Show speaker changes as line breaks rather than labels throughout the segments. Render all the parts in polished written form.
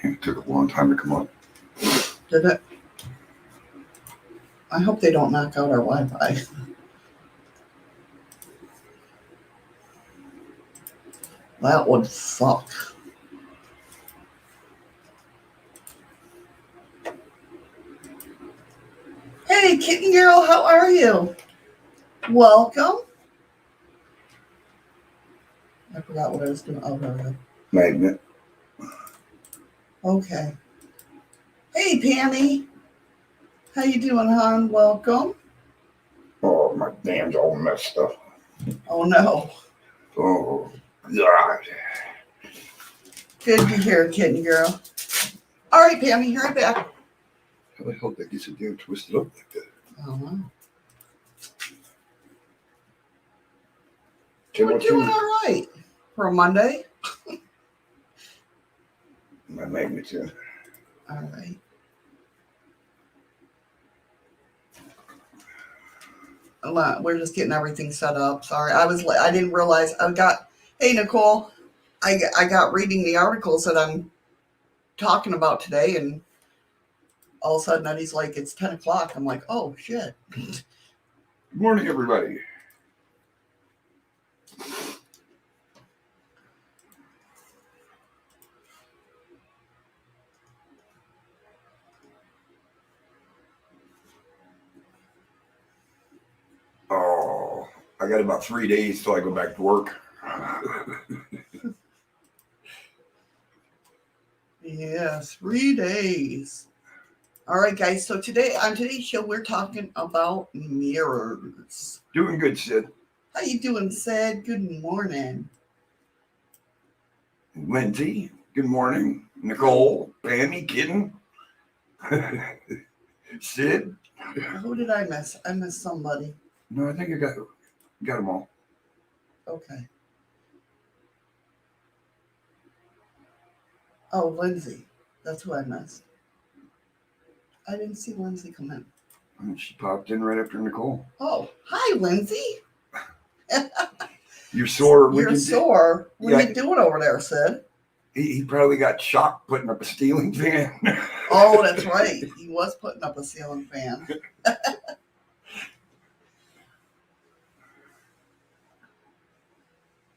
It took a long time to come up.
Did it? I hope they don't knock out our Wi-Fi. That would suck. Hey, Kitten Girl, how are you? Welcome. I forgot what I was doing. Oh, there we go.
Magnet.
Okay. Hey, Pammy. How you doing, hon? Welcome.
Oh, my damn's all messed up.
Oh, no.
Oh, God.
Good to hear, Kitten Girl. All right, Pammy, right back.
How the hell did that get so damn twisted up like that?
I don't know.
Tim,
We're
what's
doing
your-
all right for a Monday.
My magnet's in.
All right. We're just getting everything set up. Sorry, I didn't realize Hey, Nicole, I got reading the articles that I'm talking about today, and all of a sudden Eddie's like, it's 10 o'clock. I'm like, oh shit.
Good morning, everybody. Oh, I got about 3 days till I go back to work.
Yes, 3 days. All right, guys. So on today's show, we're talking about mirrors.
Doing good, Sid.
How you doing, Sid? Good morning.
Lindsay, good morning. Nicole, Pammy, Kitten, Sid.
Who did I miss? I missed somebody.
No, I think I got them all.
Okay. Oh, Lindsay. That's who I missed. I didn't see Lindsay come in.
And she popped in right after Nicole.
Oh, hi, Lindsay.
You're sore.
You're sore. What are you doing over there, Sid?
He probably got shocked putting up a ceiling fan.
Oh, that's right. He was putting up a ceiling fan.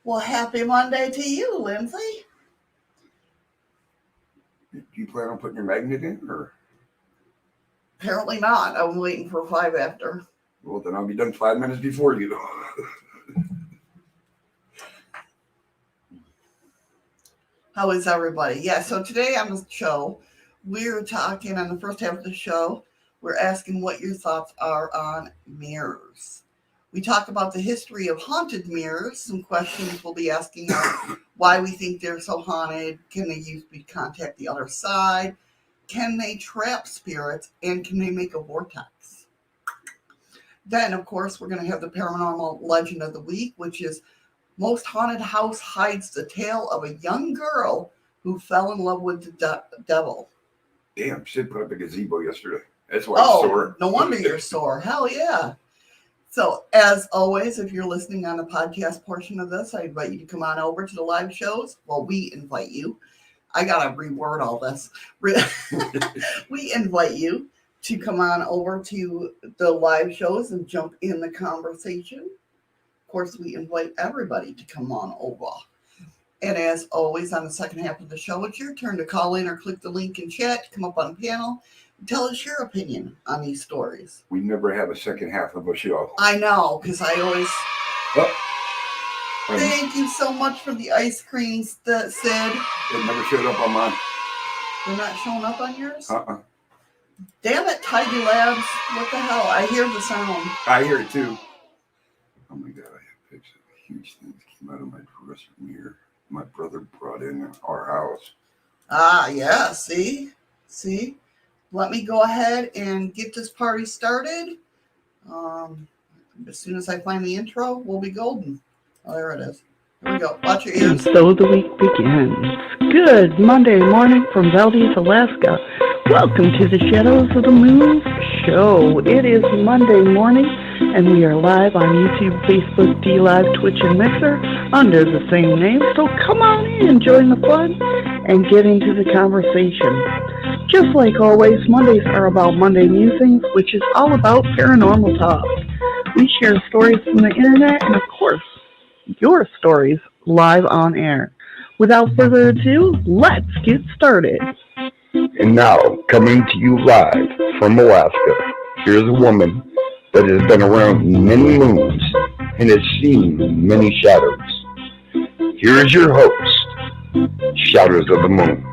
Well, happy Monday to you, Lindsay.
Do you plan on putting your magnet in, or?
Apparently not. I'm waiting for 5 after.
Well, then I'll be done 5 minutes before you.
How is everybody? Yeah, so today on the show, we're talking on the first half of the show, we're asking what your thoughts are on mirrors. We talk about the history of haunted mirrors. Some questions we'll be asking are why we think they're so haunted. Can they use to contact the other side? Can they trap spirits? And can they make a vortex? Then, of course, we're going to have the paranormal legend of the week, which is most haunted house hides the tale of a young girl who fell in love with the devil.
Damn, Sid put up a gazebo yesterday. That's why I'm sore.
No wonder you're sore. Hell yeah. So, as always, if you're listening on the podcast portion of this, I invite you to come on over to the live shows. Well, we invite you. I got to reword all this. We invite you to come on over to the live shows and jump in the conversation. Of course, we invite everybody to come on over. And as always, on the second half of the show, it's your turn to call in or click the link in chat, come up on the panel, and tell us your opinion on these stories.
We never have a second half of a show.
I know, because I always...
Oh.
Thank you so much for the ice creams, Sid.
It never showed up on mine.
They're not showing up on yours?
Damn
it, Tidy Labs. What the hell? I hear the sound.
I hear it too. Oh my God, I have pictures of huge things came out of my dresser mirror. My brother brought in our house.
Ah, yeah. See? Let me go ahead and get this party started. As soon as I find the intro, we'll be golden. Oh, there it is. Here we go. Watch your ears.
So the week begins. Good Monday morning from Valdez, Alaska. Welcome to the Shadows of the Moons show. It is Monday morning, and we are live on YouTube, Facebook, dlive, Twitch, and Mixer under the same name. So come on in, join the fun, and get into the conversation. Just like always, Mondays are about Monday Musings, which is all about paranormal talk. We share stories from the internet and, of course, your stories live on air. Without further ado, let's get started.
And now, coming to you live from Alaska, here's a woman that has been around many moons and has seen many shadows. Here is your host, Shadows of the Moon.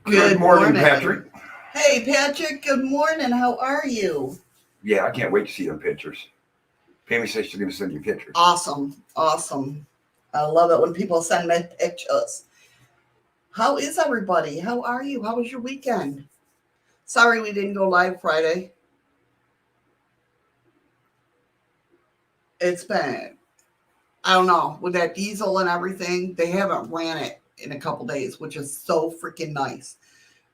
Good morning, Patrick.
Hey, Patrick, good morning. How are you?
Yeah, I can't wait to see them pictures. Pammy says she's going to send you pictures.
Awesome. I love it when people send me pictures. How is everybody? How are you? How was your weekend? Sorry we didn't go live Friday. It's been, I don't know, with that diesel and everything, they haven't ran it in a couple days, which is so freaking nice.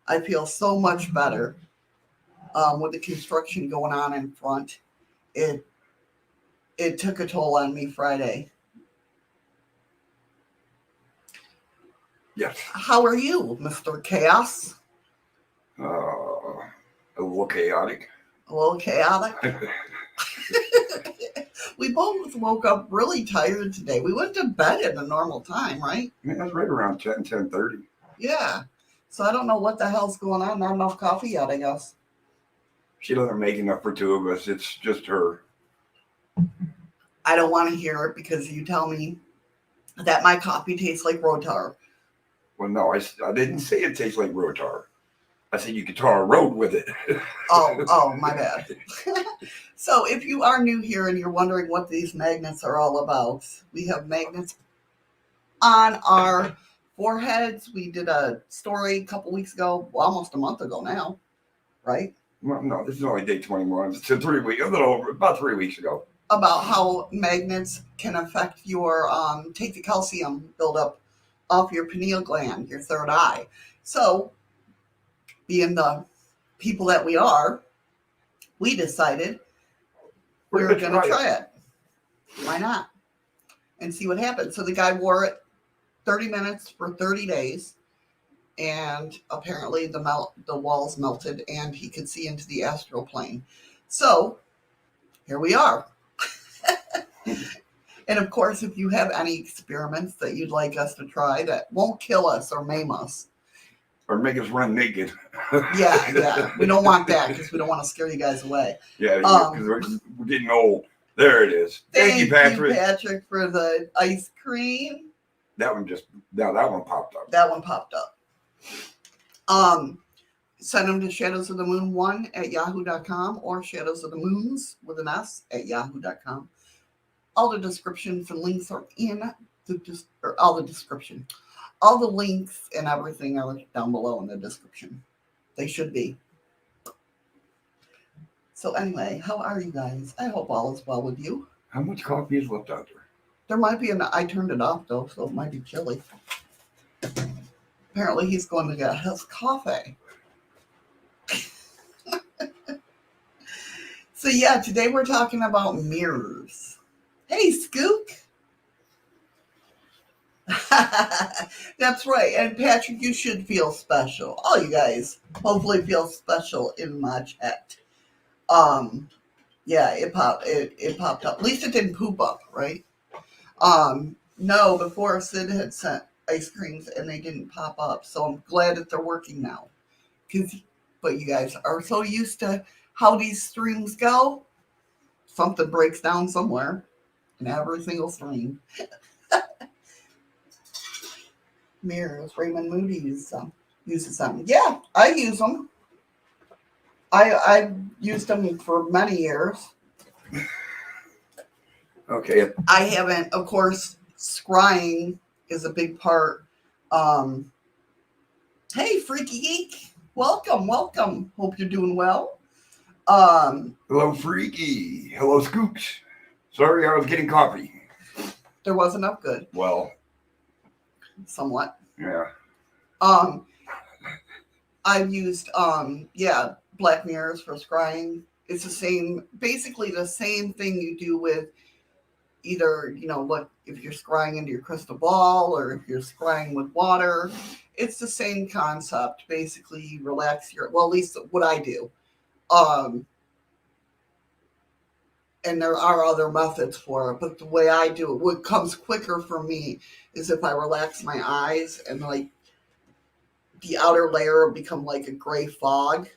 I feel so much better with the construction going on in front. It took a toll on me Friday.
Yes.
How are you, Mr. Chaos?
A little chaotic.
A little chaotic? We both woke up really tired today. We went to bed at a normal time, right?
Yeah, that's right around 10:30.
Yeah. So I don't know what the hell's going on. Not enough coffee yet, I guess.
She doesn't make enough for two of us. It's just her.
I don't want to hear it because you tell me that my coffee tastes like rotar.
Well, no, I didn't say it tastes like rotar. I said you could tar a road with it.
Oh, my bad. So if you are new here and you're wondering what these magnets are all about, we have magnets on our foreheads. We did a story a couple weeks ago, well, almost a month ago now, right?
Well, no, this is only day 21. It's 3 weeks, a little over, about 3 weeks ago.
About how magnets can affect your, take the calcium buildup off your pineal gland, your third eye. So, being the people that we are, we decided we were going to try it. Why not? And see what happens. So the guy wore it 30 minutes for 30 days. And apparently the walls melted and he could see into the astral plane. So here we are. And of course, if you have any experiments that you'd like us to try that won't kill us or maim us.
Or make us run naked.
Yeah. We don't want that because we don't want to scare you guys away.
Yeah, because we're getting old. There it is. Thank you, Patrick.
Patrick, for the ice cream.
That one popped up.
That one popped up. Send them to shadowsofthemoon1@yahoo.com or shadowsofthemoons with an S at yahoo.com. All the descriptions and links are in all the description. All the links and everything are down below in the description. They should be. So anyway, how are you guys? I hope all is well with you.
How much coffee is left out there?
There might be I turned it off though, so it might be chilly. Apparently he's going to get his coffee. So yeah, today we're talking about mirrors. Hey, Skook. That's right. And Patrick, you should feel special. All you guys hopefully feel special in my chat. Yeah, it popped up. At least it didn't poop up, right? No, before Sid had sent ice creams and they didn't pop up. So I'm glad that they're working now. But you guys are so used to how these streams go. Something breaks down somewhere in every single stream. Mirrors, Raymond Moody uses them. Yeah, I use them. I've used them for many years.
Okay.
I haven't, of course, scrying is a big part. Hey, Freaky Geek. Welcome. Hope you're doing well.
Hello, Freaky. Hello, Scoops. Sorry, I was getting coffee.
There wasn't enough good.
Well,
somewhat.
Yeah.
I've used black mirrors for scrying. It's the same, basically the same thing you do with either, what if you're scrying into your crystal ball or if you're scrying with water. It's the same concept. Basically, you relax at least what I do. And there are other methods for it, but the way I do it, what comes quicker for me is if I relax my eyes and like the outer layer will become like a gray fog.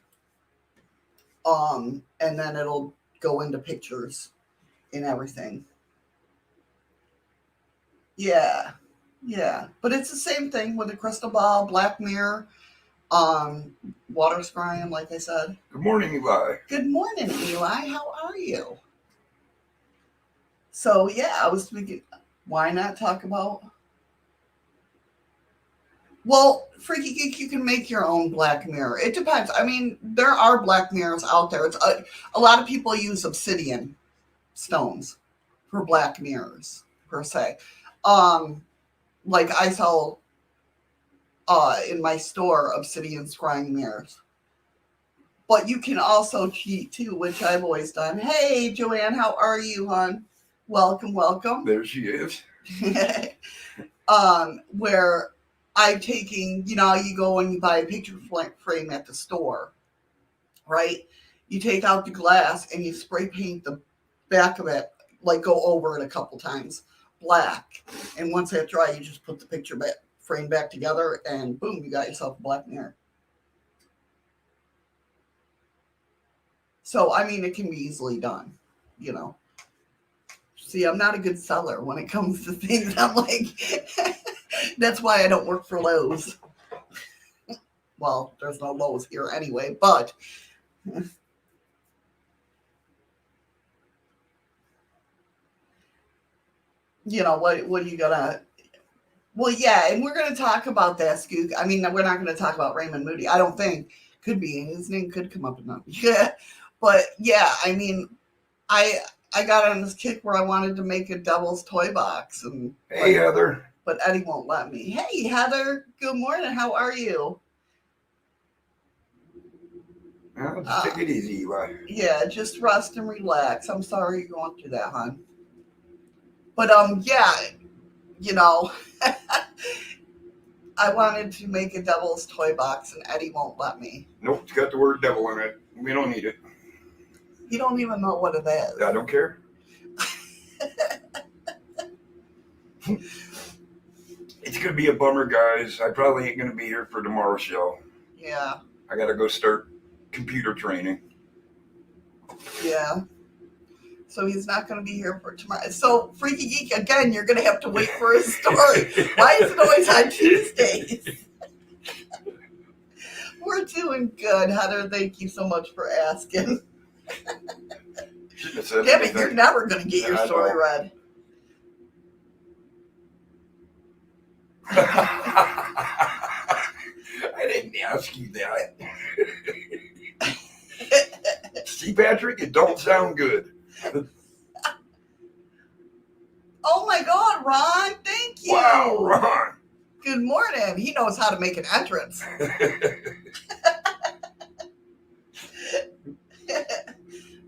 And then it'll go into pictures and everything. Yeah. But it's the same thing with a crystal ball, black mirror, water scrying, like I said.
Good morning, Eli.
Good morning, Eli. How are you? So, yeah, I was thinking, why not talk about... Well, Freaky Geek, you can make your own black mirror. It depends. I mean, there are black mirrors out there. It's a lot of people use obsidian stones for black mirrors, per se. Like I sell in my store obsidian scrying mirrors. But you can also cheat too, which I've always done. Hey, Joanne, how are you, hon? Welcome.
There she is.
Where I'm taking, you go and you buy a picture frame at the store, right? You take out the glass and you spray paint the back of it, like go over it a couple times, black. And once that's dry, you just put the picture frame back together and boom, you got yourself a black mirror. So, I mean, it can be easily done, See, I'm not a good seller when it comes to things. I'm like, that's why I don't work for Lowe's. Well, there's no Lowe's here anyway, but what are you gonna... Well, yeah, and we're gonna talk about that, Skook. I mean, we're not gonna talk about Raymond Moody. I don't think. Could be. His name could come up enough. Yeah. But yeah, I mean, I got on this kick where I wanted to make a Devil's Toy Box, and
hey, Heather.
But Eddie won't let me. Hey, Heather. Good morning. How are you?
Well, just take it easy, Eli.
Yeah, just rest and relax. I'm sorry you're going through that, hon. But yeah, I wanted to make a Devil's Toy Box, and Eddie won't let me.
Nope, it's got the word devil in it. We don't need it.
You don't even know what it is.
I don't care. It's going to be a bummer, guys. I probably ain't going to be here for tomorrow's show.
Yeah.
I got to go start computer training.
Yeah. So he's not going to be here for tomorrow. So, Freaky Geek, again, you're going to have to wait for his story. Why is it always on Tuesdays? We're doing good, Heather. Thank you so much for asking. Damn it, you're never going to get your story read.
I didn't ask you that. See, Patrick, it don't sound good.
Oh my God, Ron, thank you.
Wow, Ron.
Good morning. He knows how to make an entrance.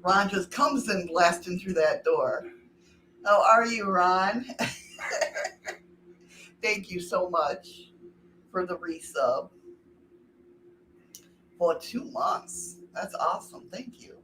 Ron just comes in blasting through that door. How are you, Ron? Thank you so much for the resub. For 2 months. That's awesome. Thank you.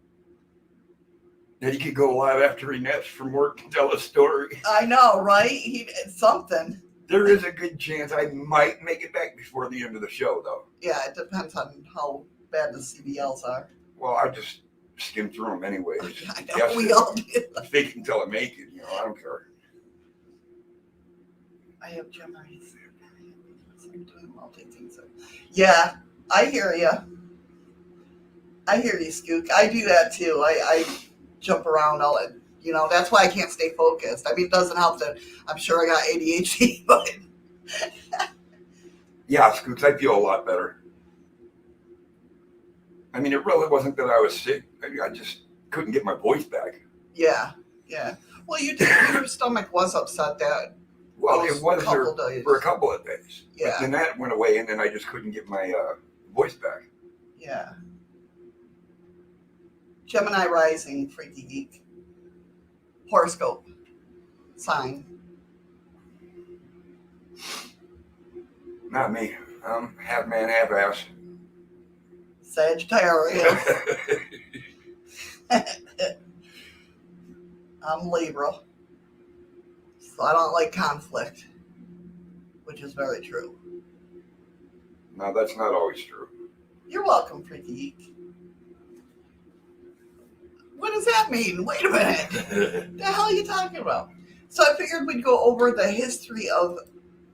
Then he could go live after he naps from work and tell a story.
I know, right? Something.
There is a good chance I might make it back before the end of the show, though.
Yeah, it depends on how bad the CBLs are.
Well, I just skim through them anyway.
I know, we all do.
Fake it until I make it, I don't care.
I have Gemini's. I'm doing multi-things. Yeah, I hear you. I hear you, Skook. I do that too. I jump around all it. That's why I can't stay focused. I mean, it doesn't help that I'm sure I got ADHD, but
yeah, Skooks, I feel a lot better. I mean, it really wasn't that I was sick. I just couldn't get my voice back.
Yeah. Well, your stomach was upset that.
Well, it was for a couple of days.
Yeah.
But then that went away, and then I just couldn't get my voice back.
Yeah. Gemini rising, freaky geek. Horoscope. Sign.
Not me. I'm half man, half ass.
Sagittarius. I'm Libra. So I don't like conflict, which is very true.
No, that's not always true.
You're welcome, freaky geek. What does that mean? Wait a minute. The hell are you talking about? So I figured we'd go over the history of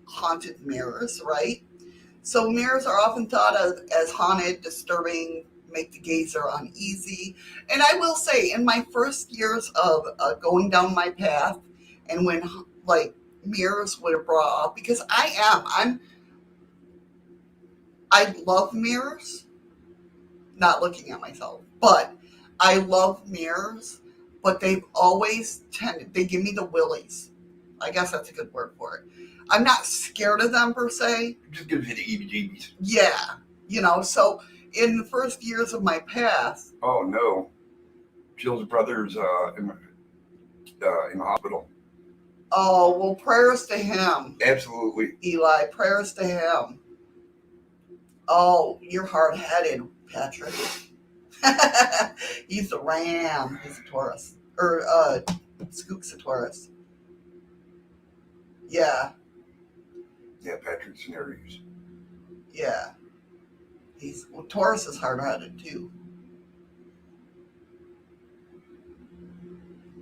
haunted mirrors, right? So mirrors are often thought of as haunted, disturbing, make the gazer uneasy. And I will say, in my first years of going down my path, and when like mirrors were brought up, because I love mirrors, not looking at myself, but I love mirrors, but they've always they give me the willies. I guess that's a good word for it. I'm not scared of them per se.
It just gives you the heebie-jeebies.
Yeah, so in the first years of my path.
Oh no, Jill's brother's in the hospital.
Oh well, prayers to him.
Absolutely.
Eli, prayers to him. Oh, you're hard-headed, Patrick. He's a ram. He's a Taurus. Or Skook's a Taurus. Yeah.
Yeah, Patrick's an Aries.
Yeah. Taurus is hard-headed too.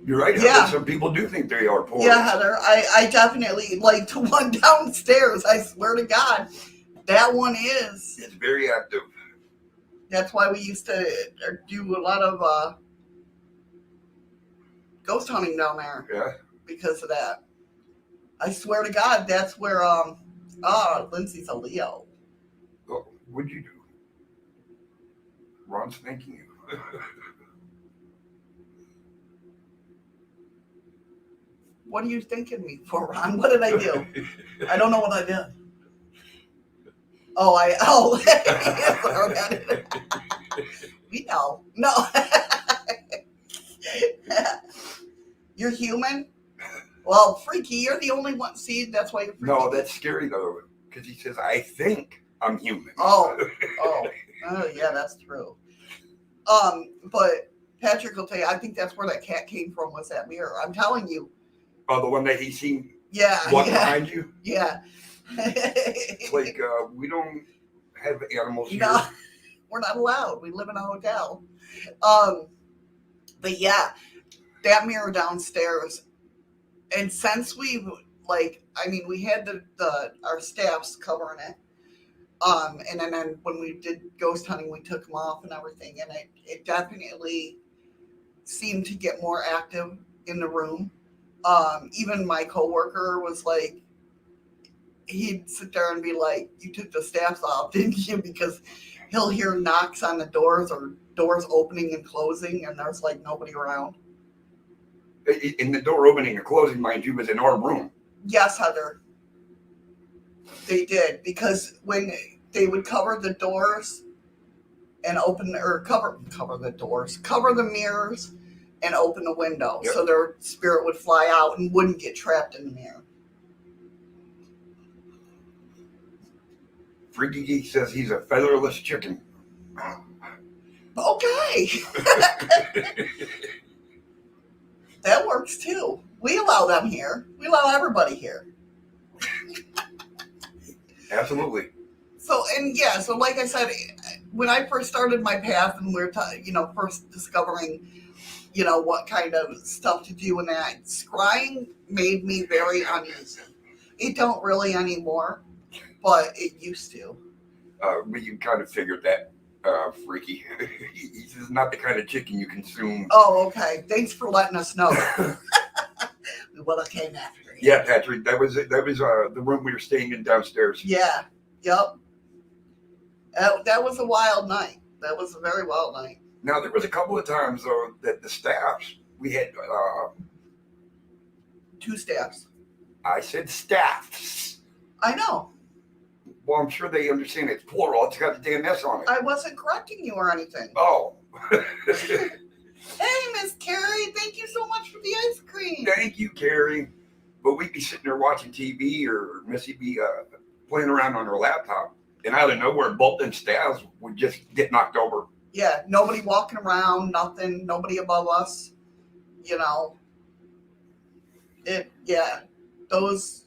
You're right, Heather.
Yeah.
Some people do think they are poor.
Yeah, Heather. I definitely like the one downstairs. I swear to God, that one is.
It's very active.
That's why we used to do a lot of ghost hunting down there.
Yeah.
Because of that. I swear to God, that's where Lindsay's a Leo.
Oh, what'd you do? Ron's thanking you.
What are you thinking me for, Ron? What did I do? I don't know what I did. We know. No. You're human? Well, freaky, you're the only one. See, that's why you're freaky.
No, that's scary though, because he says, I think I'm human.
Oh, yeah, that's true. But Patrick will tell you, I think that's where that cat came from, was that mirror. I'm telling you.
Oh, the one that he's seen
walking
behind you?
Yeah.
It's like, we don't have animals here.
No, we're not allowed. We live in a hotel. But yeah, that mirror downstairs. And since we had our staffs covering it. And then when we did ghost hunting, we took them off and everything. And it definitely seemed to get more active in the room. Even my coworker was like, he'd sit there and be like, you took the staffs off, didn't you? Because he'll hear knocks on the doors or doors opening and closing, and there's like nobody around.
And the door opening and closing, mind you, was in our room.
Yes, Heather. They did, because when they would cover the doors and cover the doors, cover the mirrors and open the window,
yep.
So their spirit would fly out and wouldn't get trapped in the mirror.
Freaky Geek says he's a featherless chicken.
Okay. That works too. We allow them here. We allow everybody here.
Absolutely.
So like I said, when I first started my path and we were, first discovering, what kind of stuff to do and that, scrying made me very uneasy. It don't really anymore, but it used to.
But you kind of figured that, Freaky. He's not the kind of chicken you consume.
Oh, okay. Thanks for letting us know. We would have came after you.
Yeah, Patrick, that was the room we were staying in downstairs.
Yeah. Yep. That was a wild night. That was a very wild night.
Now, there was a couple of times, though, that the staffs, we had...
2 staffs.
I said staffs.
I know.
Well, I'm sure they understand it's plural. It's got a damn S on it.
I wasn't correcting you or anything.
Oh.
Hey, Miss Carrie, thank you so much for the ice cream.
Thank you, Carrie. But we'd be sitting there watching TV, or Missy be playing around on her laptop, and out of nowhere, both them staffs would just get knocked over.
Yeah, nobody walking around, nothing, nobody above us, you know. Those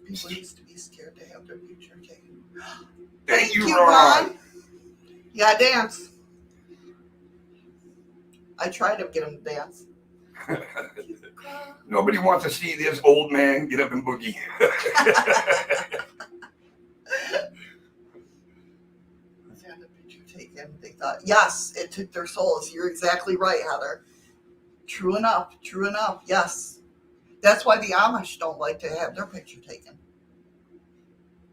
people used to be scared to have their future taken.
Thank you, Ron.
Yeah, dance. I tried to get him to dance.
Nobody wants to see this old man get up and boogie.
Had the picture taken. They thought, yes, it took their souls. You're exactly right, Heather. True enough. Yes. That's why the Amish don't like to have their picture taken.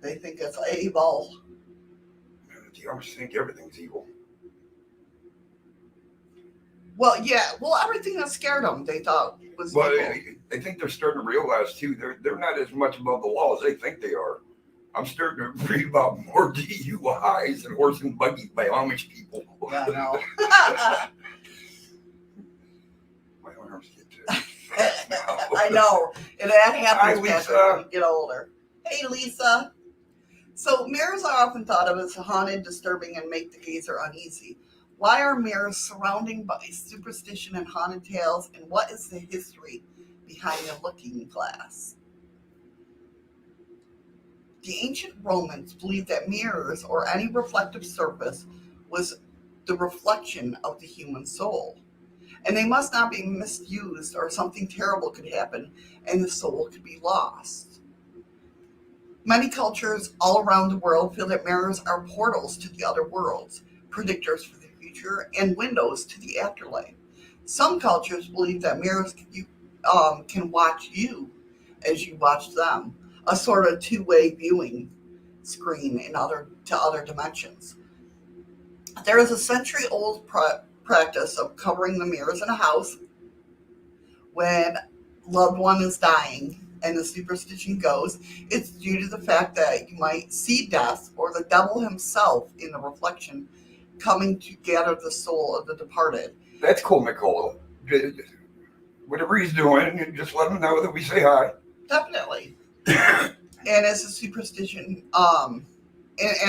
They think it's evil.
The Amish think everything's evil.
Well, yeah. Well, everything that scared them, they thought was
Well,
evil.
I think they're starting to realize too. They're not as much above the law as they think they are. I'm starting to read about more DUIs and horse and buggy by Amish people.
Yeah, I know.
My arms get too.
I know. And that happens
Hi,
after
Lisa.
you get older. Hey, Lisa. So mirrors are often thought of as haunted, disturbing, and make the gazer uneasy. Why are mirrors surrounded by superstition and haunted tales, and what is the history behind the looking glass? The ancient Romans believed that mirrors or any reflective surface was the reflection of the human soul, and they must not be misused or something terrible could happen and the soul could be lost. Many cultures all around the world feel that mirrors are portals to the other worlds, predictors for the future, and windows to the afterlife. Some cultures believe that mirrors can watch you as you watch them, a sort of two-way viewing screen to other dimensions. There is a century-old practice of covering the mirrors in a house when loved one is dying, and the superstition goes it's due to the fact that you might see death or the devil himself in the reflection coming to gather the soul of the departed.
That's cool, Nicole. Whatever he's doing, just let him know that we say hi.
Definitely. And as a superstition, and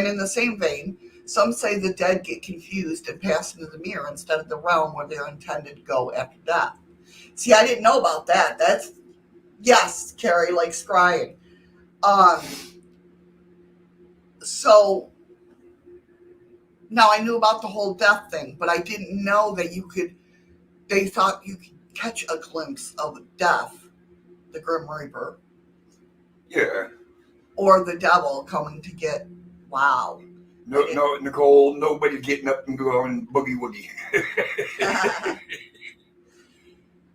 in the same vein, some say the dead get confused and pass into the mirror instead of the realm where they're intended to go after death. See, I didn't know about that. That's, yes, Carrie, like scrying. So, now I knew about the whole death thing, but I didn't know that they thought you could catch a glimpse of death, the Grim Reaper.
Yeah.
Or the devil coming to get, wow.
No, Nicole, nobody's getting up and going boogie woogie.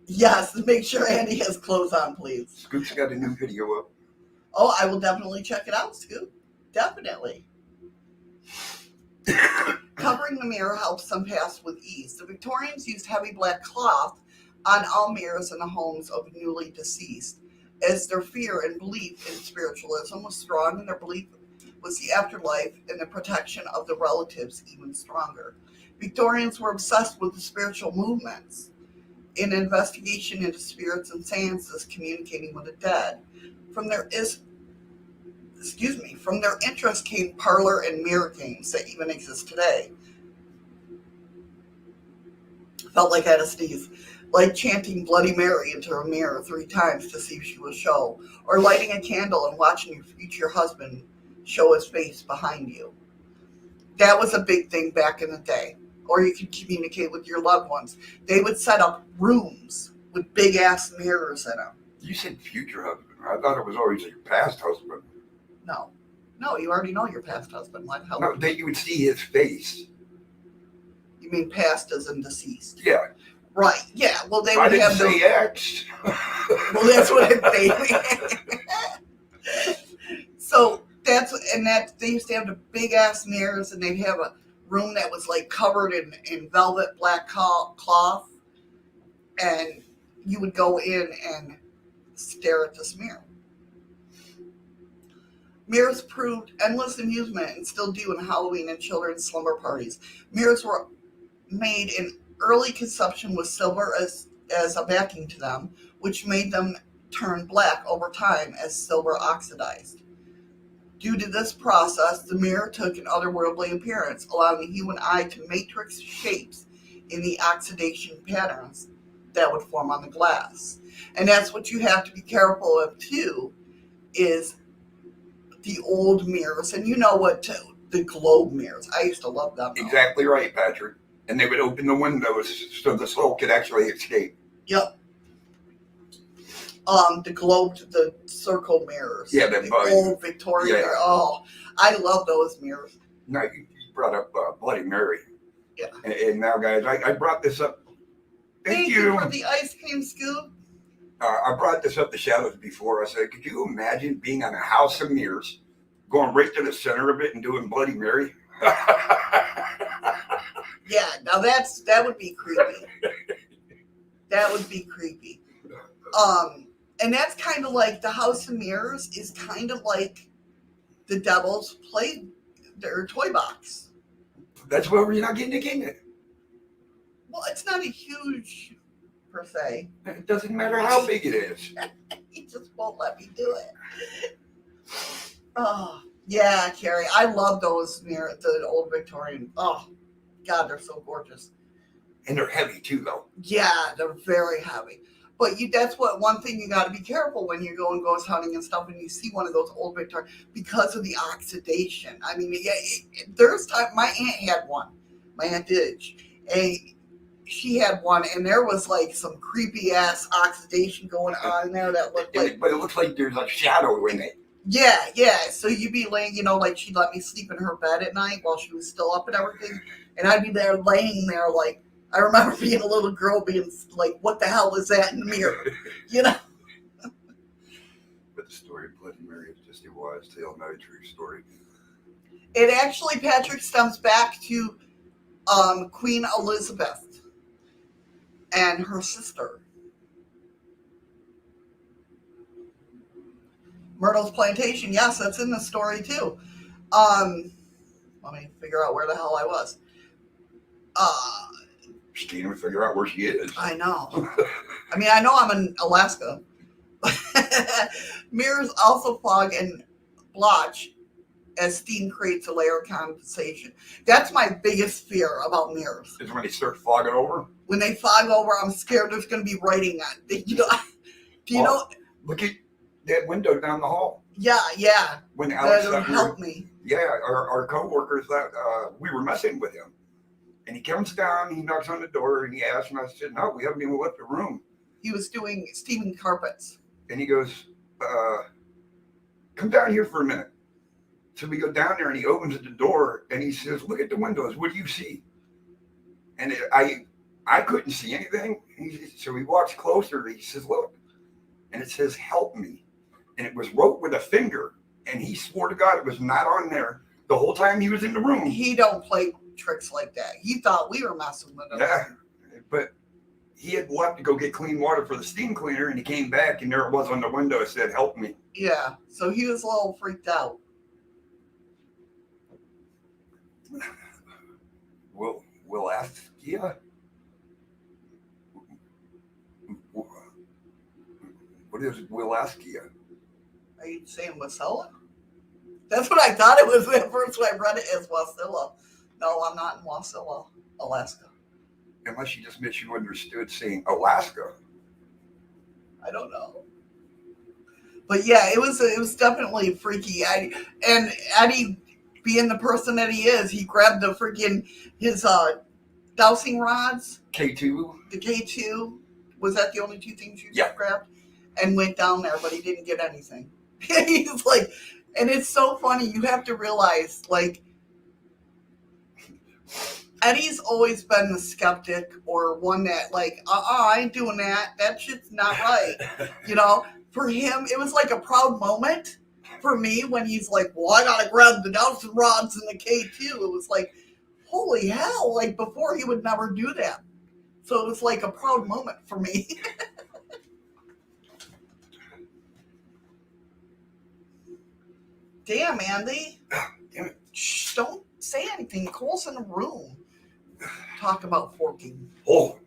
Yes, make sure Andy has clothes on, please.
Scoot's got a new video up.
Oh, I will definitely check it out, Scoot. Definitely. Covering the mirror helps them pass with ease. The Victorians used heavy black cloth on all mirrors in the homes of newly deceased, as their fear and belief in spiritualism was strong, and their belief was the afterlife and the protection of the relatives even stronger. Victorians were obsessed with the spiritual movements in investigation into spirits and seances communicating with the dead. From their interest came parlor and mirror games that even exist today. Felt like I had a sneeze. Like chanting Bloody Mary into a mirror 3 times to see if she will show, or lighting a candle and watching your future husband show his face behind you. That was a big thing back in the day. Or you could communicate with your loved ones. They would set up rooms with big-ass mirrors in them.
You said future husband. I thought it was always your past husband.
No, you already know your past husband. What hell?
No, that you would see his face.
You mean past as in deceased?
Yeah.
Right, yeah. Well, they
I
would
didn't
have
say X.
Well, that's what So they used to have the big ass mirrors, and they'd have a room that was like covered in velvet black cloth, and you would go in and stare at this mirror. Mirrors proved endless amusement and still do in Halloween and children's slumber parties. Mirrors made an early conception with silver as a backing to them, which made them turn black over time as silver oxidized. Due to this process, the mirror took an otherworldly appearance, allowing the human eye to matrix shapes in the oxidation patterns that would form on the glass. And that's what you have to be careful of too, is the old mirrors. And you know what, the globe mirrors. I used to love them.
Exactly right, Patrick. And they would open the windows so the soul could actually escape.
Yep. The circle mirrors.
Yeah,
the old Victorian mirror. Oh, I love those mirrors.
Now, you brought up Bloody Mary.
Yeah.
And now, guys, I brought this up. Thank you
for the ice cream scoop.
I brought this up to Shadows before. I said, could you imagine being on a house of mirrors, going right to the center of it and doing Bloody Mary?
Yeah, now that would be creepy. That would be creepy. And that's kind of like the House of Mirrors is kind of like the devil's their toy box.
That's why we're not getting it.
Well, it's not a huge per se.
It doesn't matter how big it is.
He just won't let me do it. Oh, yeah, Carrie. I love those mirrors, the old Victorian. Oh, God, they're so gorgeous.
And they're heavy too, though.
Yeah, they're very heavy. But that's one thing you got to be careful when you're going ghost hunting and stuff, and you see one of those old Victorian, because of the oxidation. I mean, yeah, there's time. My aunt had one. My aunt did. And she had one, and there was like some creepy ass oxidation going on in there that looked like.
But it looks like there's a shadow in it.
Yeah, yeah. So you'd be laying, like she'd let me sleep in her bed at night while she was still up and everything, and I'd be there laying there like. I remember being a little girl being like, what the hell is that in the mirror?
But the story of Bloody Mary is just a wise tale, not a true story.
It actually, Patrick, stems back to Queen Elizabeth and her sister. Myrtle's Plantation. Yes, that's in the story too. Let me figure out where the hell I was.
She can't even figure out where she is.
I know. I mean, I know I'm in Alaska. Mirrors also fog and blotch as steam creates a layer of condensation. That's my biggest fear about mirrors.
Is when they start fogging over?
When they fog over, I'm scared there's going to be writing on it. Do you know?
Look at that window down the hall.
Yeah.
When Alex
that helped me.
Yeah, our co-workers, we were messing with him. And he comes down, he knocks on the door, and he asks, and I said, no, we haven't even left the room.
He was doing steaming carpets.
And he goes, come down here for a minute. So we go down there, and he opens the door, and he says, look at the windows. What do you see? And I couldn't see anything. So he walks closer, and he says, look. And it says, help me. And it was wrote with a finger. And he swore to God it was not on there the whole time he was in the room.
He don't play tricks like that. He thought we were messing with him.
Yeah, but he had left to go get clean water for the steam cleaner, and he came back, and there it was on the window. It said, help me.
Yeah, so he was a little freaked out.
We'll ask you. What is we'll ask you?
Are you saying Wasilla? That's what I thought it was at first when I read it as Wasilla. No, I'm not in Wasilla, Alaska.
Unless you just misunderstood saying Alaska.
I don't know. But yeah, it was definitely freaky. And Eddie, being the person that he is, he grabbed his dowsing rods.
K2.
The K2. Was that the only two things you grabbed? And went down there, but he didn't get anything. He's like, and it's so funny. You have to realize, like, Eddie's always been the skeptic or one that, like, I ain't doing that. That shit's not right. For him, it was like a proud moment for me when he's like, well, I got to grab the dowsing rods and the K2. It was like, holy hell. Like, before he would never do that. So it was like a proud moment for me. Damn, Andy.
Damn it.
Shh, don't say anything. Cole's in the room. talk about forking.
Oh.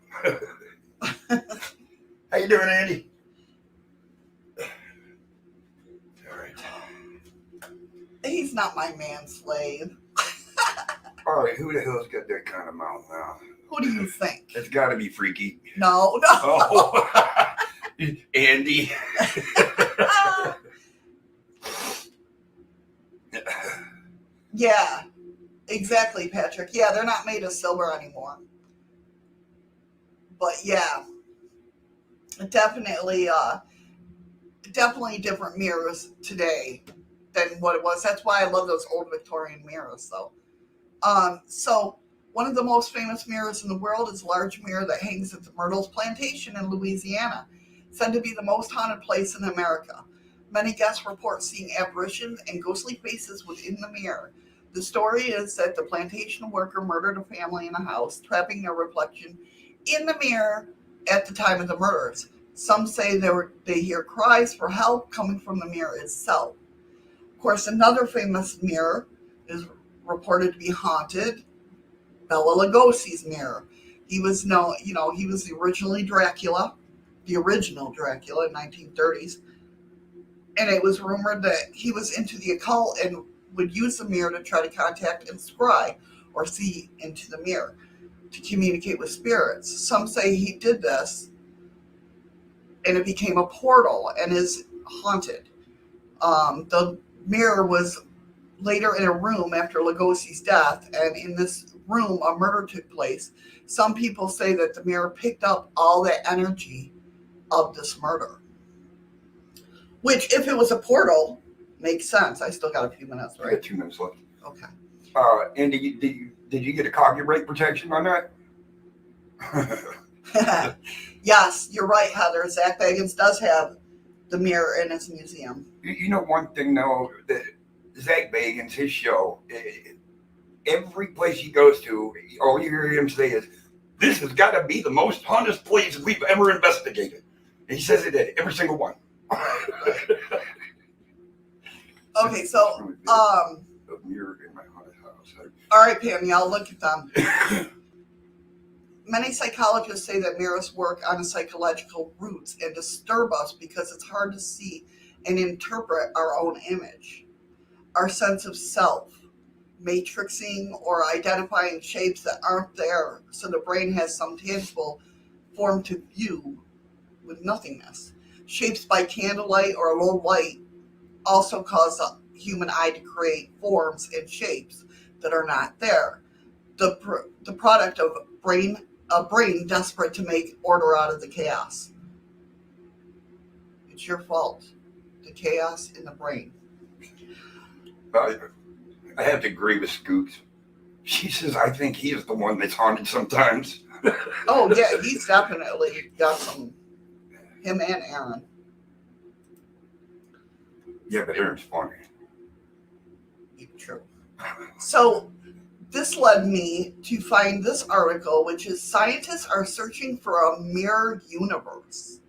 How you doing, Andy? All right.
He's not my manslave.
All right, who the hell's got that kind of mouth now?
Who do you think?
It's got to be freaky.
No.
Oh, Andy.
Yeah, exactly, Patrick. Yeah, they're not made of silver anymore. But yeah, definitely different mirrors today than what it was. That's why I love those old Victorian mirrors, though. So one of the most famous mirrors in the world is a large mirror that hangs at the Myrtles Plantation in Louisiana, said to be the most haunted place in America. Many guests report seeing apparitions and ghostly faces within the mirror. The story is that the plantation worker murdered a family in a house, trapping their reflection in the mirror at the time of the murders. Some say they hear cries for help coming from the mirror itself. Of course, another famous mirror is reported to be haunted, Bela Lugosi's mirror. He was he was the original Dracula in 1930s. And it was rumored that he was into the occult and would use the mirror to try to contact and scry or see into the mirror to communicate with spirits. Some say he did this and it became a portal and is haunted. The mirror was later in a room after Lugosi's death, and in this room a murder took place. Some people say that the mirror picked up all the energy of this murder. Which, if it was a portal, makes sense. I still got a few minutes,
I
right?
got 2 minutes left.
Okay.
Andy, did you get a copyright protection on that?
Yes, you're right, Heather. Zach Bagans does have the mirror in his museum.
You know one thing, though, that Zach Bagans, his show, every place he goes to, all you hear him say is, "This has got to be the most haunted place we've ever investigated." And he says it at every single one.
Okay, so,
A mirror in my haunted house.
all right, Pam, y'all look at them. Many psychologists say that mirrors work on a psychological roots and disturb us because it's hard to see and interpret our own image, our sense of self, matrixing or identifying shapes that aren't there, so the brain has some tangible form to view with nothingness. Shapes by candlelight or low light also cause the human eye to create forms and shapes that are not there. The product of a brain desperate to make order out of the chaos. It's your fault. The chaos in the brain.
I have to agree with Scoops. She says, I think he is the one that's haunted sometimes.
Oh, yeah, he's definitely got some. Him and Aaron.
Yeah, but Aaron's funny.
True. So, this led me to find this article, which is Scientists Are Searching for a Mirrored Universe.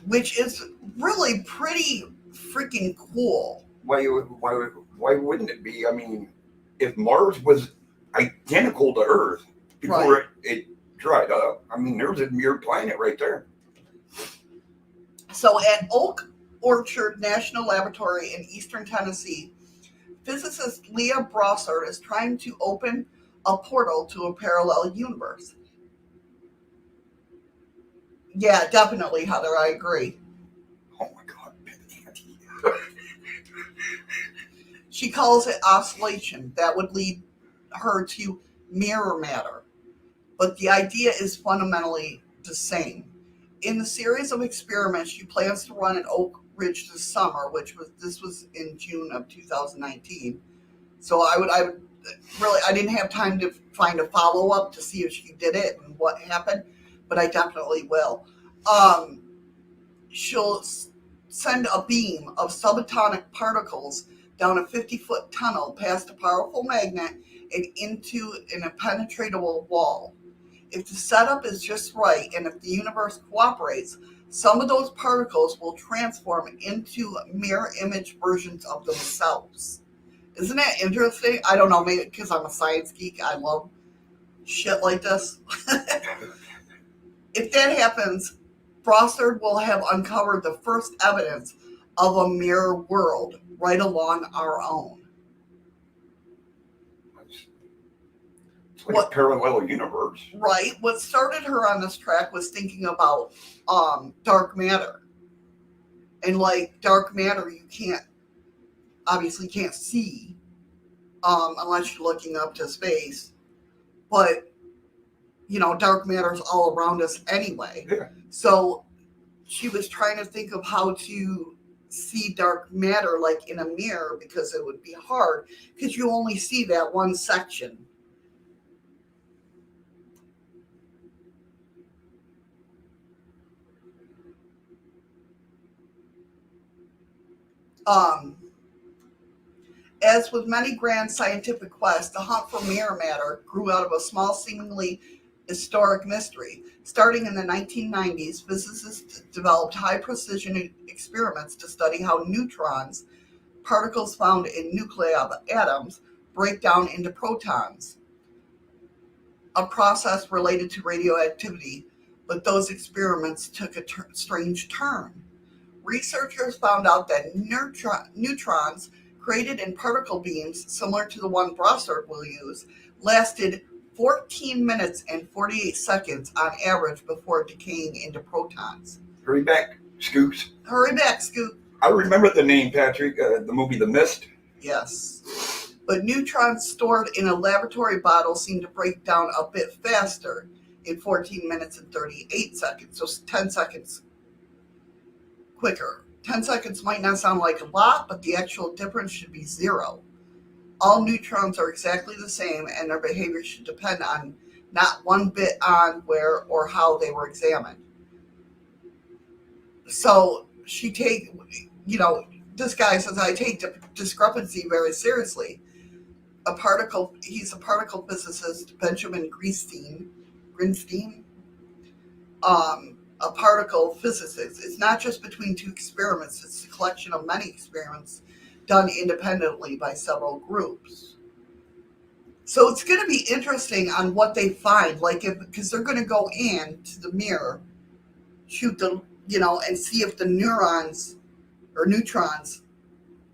Which is really pretty freaking cool.
Why wouldn't it be? I mean, if Mars was identical to Earth before it dried up, I mean, there's a mirrored planet right there.
So at Oak Orchard National Laboratory in eastern Tennessee, physicist Leah Brossard is trying to open a portal to a parallel universe. Yeah, definitely, Heather, I agree.
Oh my God, Andy.
She calls it oscillation that would lead her to mirror matter. But the idea is fundamentally the same. In the series of experiments she plans to run at Oak Ridge this summer, this was in June of 2019. So I would really, I didn't have time to find a follow-up to see if she did it and what happened, but I definitely will. She'll send a beam of subatomic particles down a 50-foot tunnel past a powerful magnet and into an impenetrable wall. If the setup is just right and if the universe cooperates, some of those particles will transform into mirror image versions of themselves, Isn't that interesting? I don't know, maybe because I'm a science geek. I love shit like this. If that happens, Brossard will have uncovered the first evidence of a mirror world right along our own.
It's like a parallel universe.
Right. What started her on this track was thinking about dark matter. And like dark matter, you obviously can't see unless you're looking up to space. But dark matter is all around us anyway.
Yeah.
So she was trying to think of how to see dark matter like in a mirror, because it would be hard because you only see that one section. As with many grand scientific quests, the hunt for mirror matter grew out of a small, seemingly historic mystery. Starting in the 1990s, physicists developed high-precision experiments to study how neutrons, particles found in nuclei of atoms, break down into protons, a process related to radioactivity, but those experiments took a strange turn. Researchers found out that neutrons created in particle beams similar to the one Brossard will use lasted 14 minutes and 48 seconds on average before decaying into protons.
Hurry back, Scoops.
Hurry back, Scoop.
I remember the name, Patrick, the movie The Mist.
Yes. But neutrons stored in a laboratory bottle seem to break down a bit faster in 14 minutes and 38 seconds, so 10 seconds quicker. 10 seconds might not sound like a lot, but the actual difference should be 0. All neutrons are exactly the same, and their behavior should depend on not one bit on where or how they were examined. So this guy says, I take the discrepancy very seriously. He's a particle physicist, Benjamin Grinstein, a particle physicist. It's not just between two experiments, it's a collection of many experiments done independently by several groups. So it's going to be interesting on what they find, because they're going to go into the mirror, shoot and see if the neurons or neutrons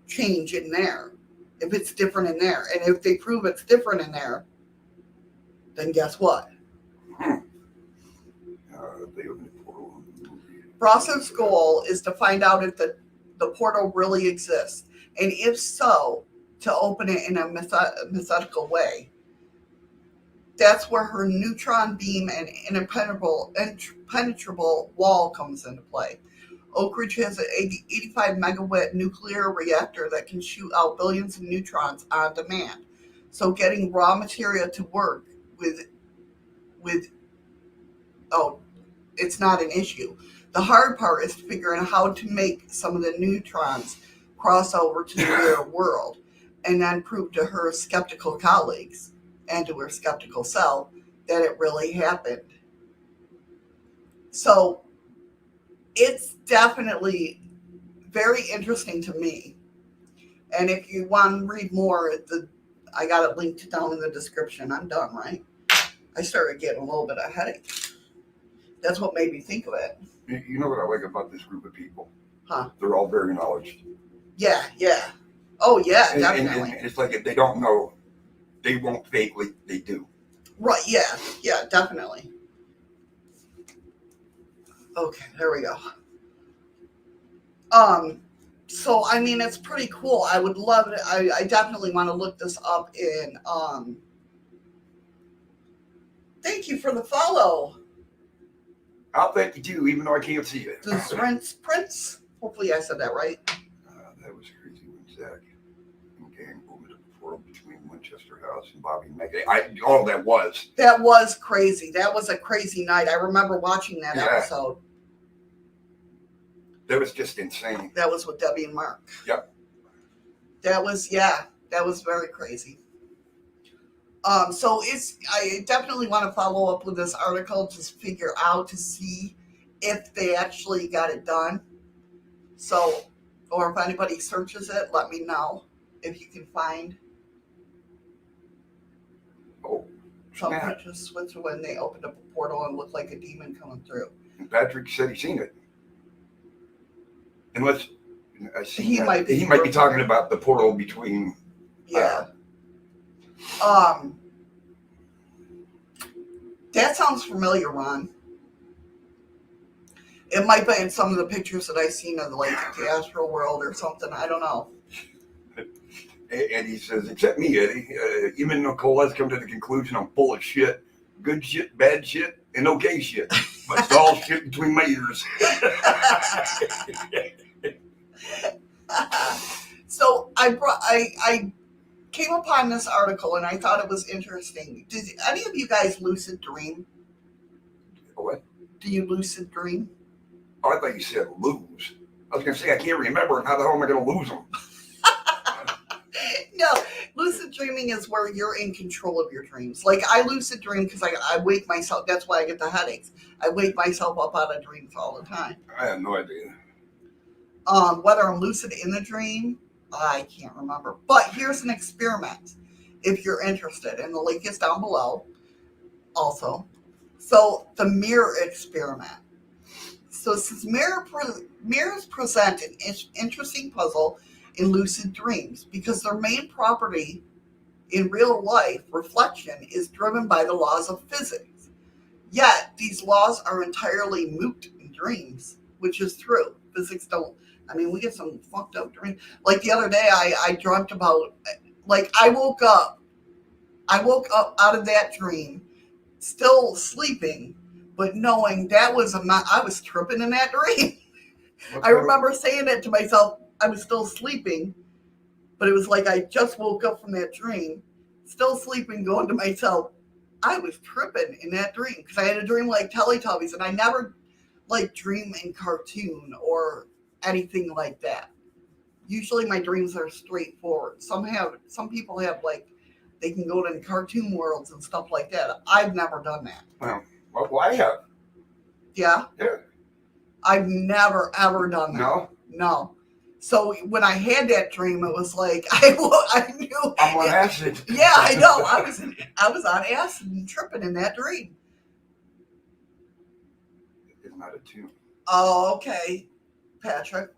change in there, if it's different in there. And if they prove it's different in there, then guess what? Brossard's goal is to find out if the portal really exists, and if so, to open it in a methodical way. That's where her neutron beam and impenetrable wall comes into play. Oak Ridge has an 85 megawatt nuclear reactor that can shoot out billions of neutrons on demand. So getting raw material to work with it's not an issue. The hard part is figuring out how to make some of the neutrons cross over to the real world, and then prove to her skeptical colleagues and to her skeptical self that it really happened. So it's definitely very interesting to me. And if you want to read more, I got it linked down in the description. I'm done, right? I started getting a little bit of headache. That's what made me think of it.
You know what I like about this group of people?
Huh?
They're all very knowledgeable.
Yeah. Oh, yeah, definitely.
And it's like if they don't know, they won't vaguely, they do.
Right, yeah, definitely. Okay, there we go. So, I mean, it's pretty cool. I would love it. I definitely want to look this up in, thank you for the follow.
I'll thank you too, even though I can't see it.
The Prince. Hopefully I said that right.
That was crazy when Zach and gang opened up the portal between Winchester House and Bobby and Megan. That was
crazy. That was a crazy night. I remember watching that episode.
That was just insane.
That was with Debbie and Mark.
Yep.
That was very crazy. So I definitely want to follow up with this article to figure out, to see if they actually got it done. So, or if anybody searches it, let me know. if you can find some pictures of Switzerland, they opened up a portal and looked like a demon coming through.
And Patrick said he's seen it. Unless
He might
be talking about the portal between.
Yeah. That sounds familiar, Ron. It might be in some of the pictures that I've seen of like the astral world or something. I don't know.
And he says, except me, Eddie, even Nicole has come to the conclusion I'm full of shit. Good shit, bad shit, and okay shit. But it's all shit between my ears.
So I came upon this article and I thought it was interesting. Did any of you guys lucid dream?
What?
Do you lucid dream?
Oh, I thought you said lose. I was going to say, I can't remember, and how the hell am I going to lose them?
No, lucid dreaming is where you're in control of your dreams. Like, I lucid dream because I wake myself. That's why I get the headaches. I wake myself up out of dreams all the time.
I have no idea.
Whether I'm lucid in the dream, I can't remember. But here's an experiment if you're interested. And the link is down below also. So, the mirror experiment. So, since mirrors present an interesting puzzle in lucid dreams because their main property in real life, reflection, is driven by the laws of physics. Yet, these laws are entirely moot in dreams, which is true. Physics don't, we get some fucked up dreams. Like the other day, I dreamt about, like, I woke up out of that dream, still sleeping, but knowing that I was tripping in that dream. I remember saying it to myself. I was still sleeping, but it was like I just woke up from that dream, still sleeping, going to myself, I was tripping in that dream because I had a dream like Teletubbies, and I never like dream in cartoon or anything like that. Usually my dreams are straightforward. Some people have like they can go to cartoon worlds and stuff like that. I've never done that.
Well, I have.
Yeah?
Yeah.
I've never ever done that.
No.
So when I had that dream, it was like I knew
I'm on acid.
Yeah, I know. I was on acid and tripping in that dream.
It's not a tune.
Oh, okay, Patrick.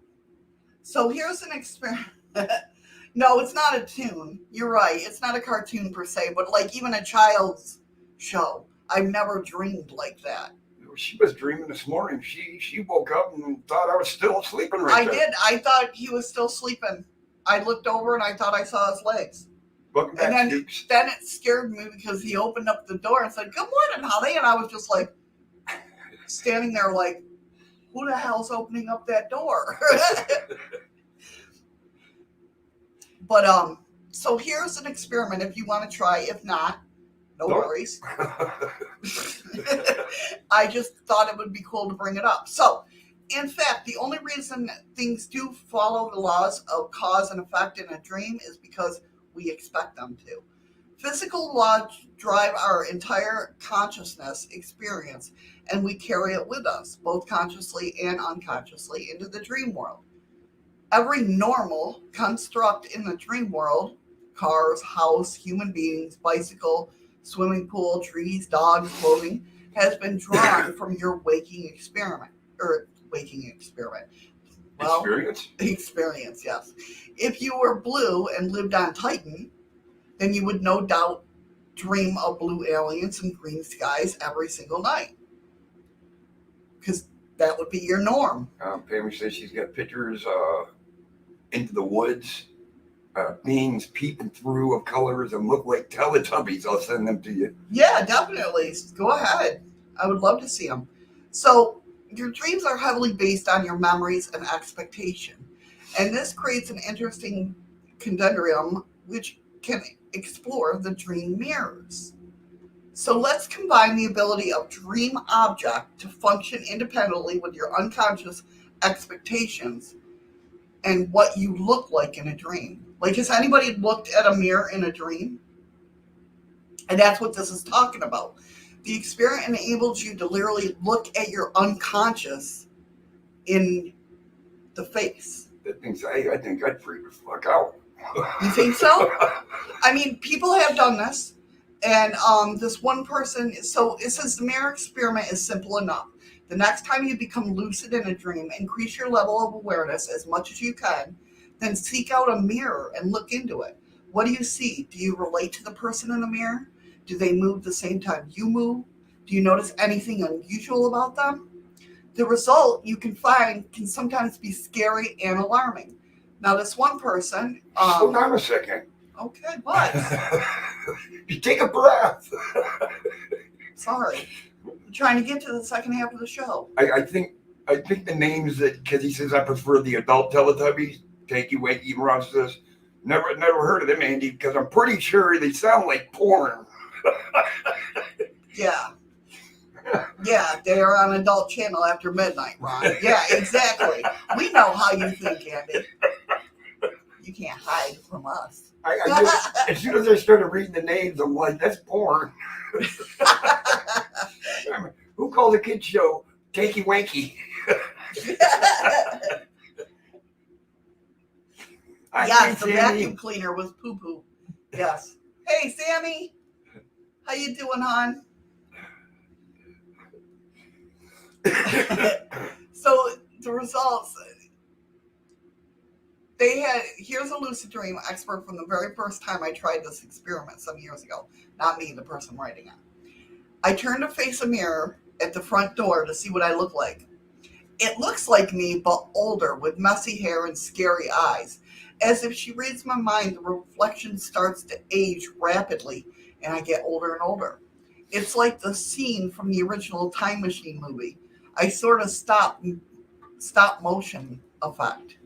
So here's an experiment. No, it's not a tune. You're right. It's not a cartoon per se, but like even a child's show. I've never dreamed like that.
She was dreaming this morning. She woke up and thought I was still sleeping right there.
I did. I thought he was still sleeping. I looked over and I thought I saw his legs.
Welcome back,
and then it scared me because he opened up the door and said, "Good morning, Holly," and I was just like standing there like, who the hell's opening up that door? But so here's an experiment if you want to try. If not, no worries. I just thought it would be cool to bring it up. So, in fact, the only reason things do follow the laws of cause and effect in a dream is because we expect them to. Physical laws drive our entire consciousness experience, and we carry it with us, both consciously and unconsciously, into the dream world. Every normal construct in the dream world, cars, house, human beings, bicycle, swimming pool, trees, dogs, clothing, has been drawn from your waking experiment. Well, experience, yes. If you were blue and lived on Titan, then you would no doubt dream of blue aliens and green skies every single night. Because that would be your norm.
Pammy says she's got pictures into the woods, beings peeping through of colors and look like Teletubbies. I'll send them to you.
Yeah, definitely. Go ahead. I would love to see them. So your dreams are heavily based on your memories and expectation. And this creates an interesting conundrum which can explore the dream mirrors. So let's combine the ability of dream object to function independently with your unconscious expectations and what you look like in a dream. Like, has anybody looked at a mirror in a dream? And that's what this is talking about. The experience enables you to literally look at your unconscious in the face.
That things I think I'd freak the fuck out.
You think so? I mean, people have done this. And this one person, so it says the mirror experiment is simple enough. The next time you become lucid in a dream, increase your level of awareness as much as you can, then seek out a mirror and look into it. What do you see? Do you relate to the person in the mirror? Do they move the same time you move? Do you notice anything unusual about them? The result you can find can sometimes be scary and alarming. Now, this one person...
Hold on a second.
Okay, what?
You take a breath.
Sorry. I'm trying to get to the second half of the show.
I think the names that, because he says I prefer the adult Teletubbies, Takey Wakey, Ron says, never heard of them, Andy, because I'm pretty sure they sound like porn.
Yeah. Yeah, they are on Adult Channel after midnight, Ron. Yeah, exactly. We know how you think, Andy. You can't hide from us.
As soon as I started reading the names, I'm like, that's porn. Who called the kids show Takey Wanky?
Yes, the vacuum cleaner was poo-poo. Yes. Hey, Sammy. How you doing, hon? So the results, here's a lucid dream expert from the very first time I tried this experiment some years ago. Not me, the person writing it. I turned to face a mirror at the front door to see what I look like. It looks like me, but older, with messy hair and scary eyes. As if she reads my mind, the reflection starts to age rapidly, and I get older and older. It's like the scene from the original Time Machine movie. I sort of stop motion effect.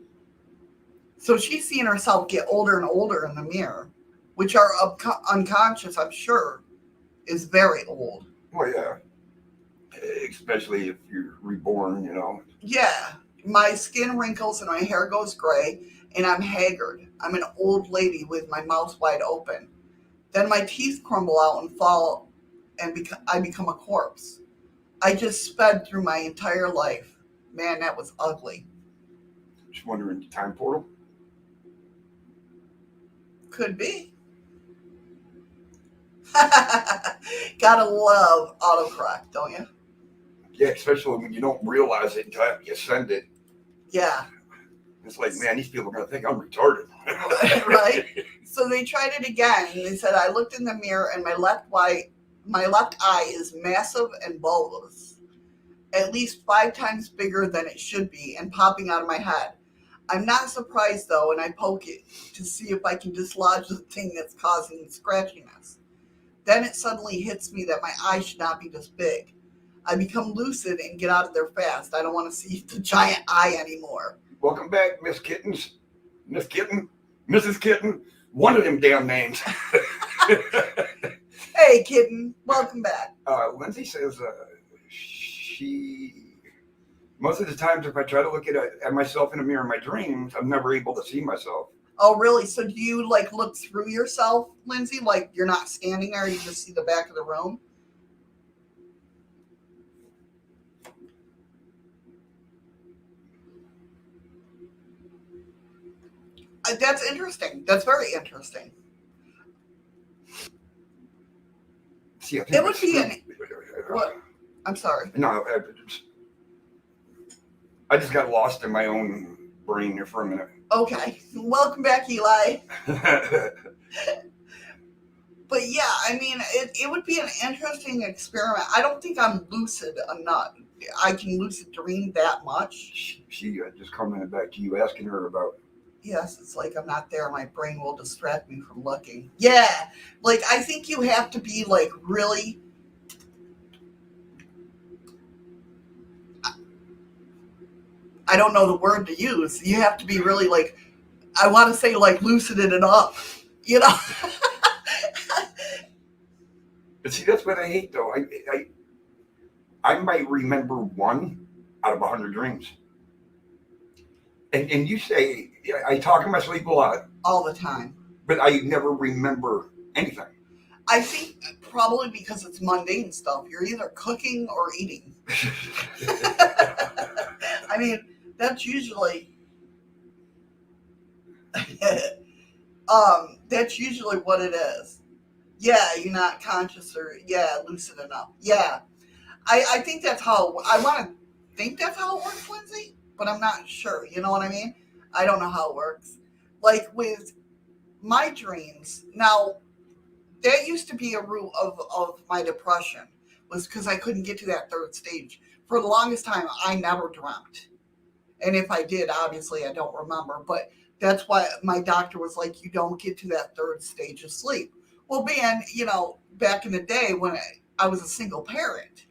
So she's seeing herself get older and older in the mirror, which are unconscious, I'm sure, is very old.
Well, yeah. Especially if you're reborn,
Yeah. My skin wrinkles and my hair goes gray, and I'm haggard. I'm an old lady with my mouth wide open. Then my teeth crumble out and fall, and I become a corpse. I just sped through my entire life. Man, that was ugly.
Just wondering, the time portal?
Could be. Gotta love autocorrect, don't you?
Yeah, especially when you don't realize it until after you send it.
Yeah.
It's like, man, these people are going to think I'm retarded.
Right? So they tried it again, and they said, I looked in the mirror, and my left eye is massive and bulbous, at least 5 times bigger than it should be, and popping out of my head. I'm not surprised, though, and I poke it to see if I can dislodge the thing that's causing scratchiness. Then it suddenly hits me that my eye should not be this big. I become lucid and get out of there fast. I don't want to see the giant eye anymore.
Welcome back, Miss Kittens. Miss Kitten. Mrs. Kitten. One of them damn names.
Hey, kitten. Welcome back.
Lindsay says most of the times if I try to look at myself in a mirror in my dreams, I'm never able to see myself.
Oh, really? So do you, look through yourself, Lindsay? Like, you're not standing there, you just see the back of the room? That's interesting. That's very interesting.
See,
it would be what? I'm sorry.
No, I just got lost in my own brain here for a minute.
Okay. Welcome back, Eli. But yeah, I mean, it would be an interesting experiment. I don't think I'm lucid enough. I can lucid dream that much.
She just commented back to you asking her about.
Yes, it's like I'm not there. My brain will distract me from looking. Yeah, I think you have to be really. I don't know the word to use. You have to be really I want to say lucid it up,
But see, that's what I hate though. I might remember 1 out of 100 dreams. And you say, I talk in my sleep a lot.
All the time.
But I never remember anything.
I think probably because it's mundane stuff. You're either cooking or eating. I mean, that's usually... That's usually what it is. Yeah, you're not conscious or lucid enough. Yeah. I think that's how I want to think that's how it works, Lindsay, but I'm not sure. You know what I mean? I don't know how it works. Like with my dreams, now that used to be a root of my depression, was because I couldn't get to that third stage. For the longest time, I never dreamt. And if I did, obviously I don't remember. But that's why my doctor was like, you don't get to that third stage of sleep. Well, being, back in the day when I was a single parent.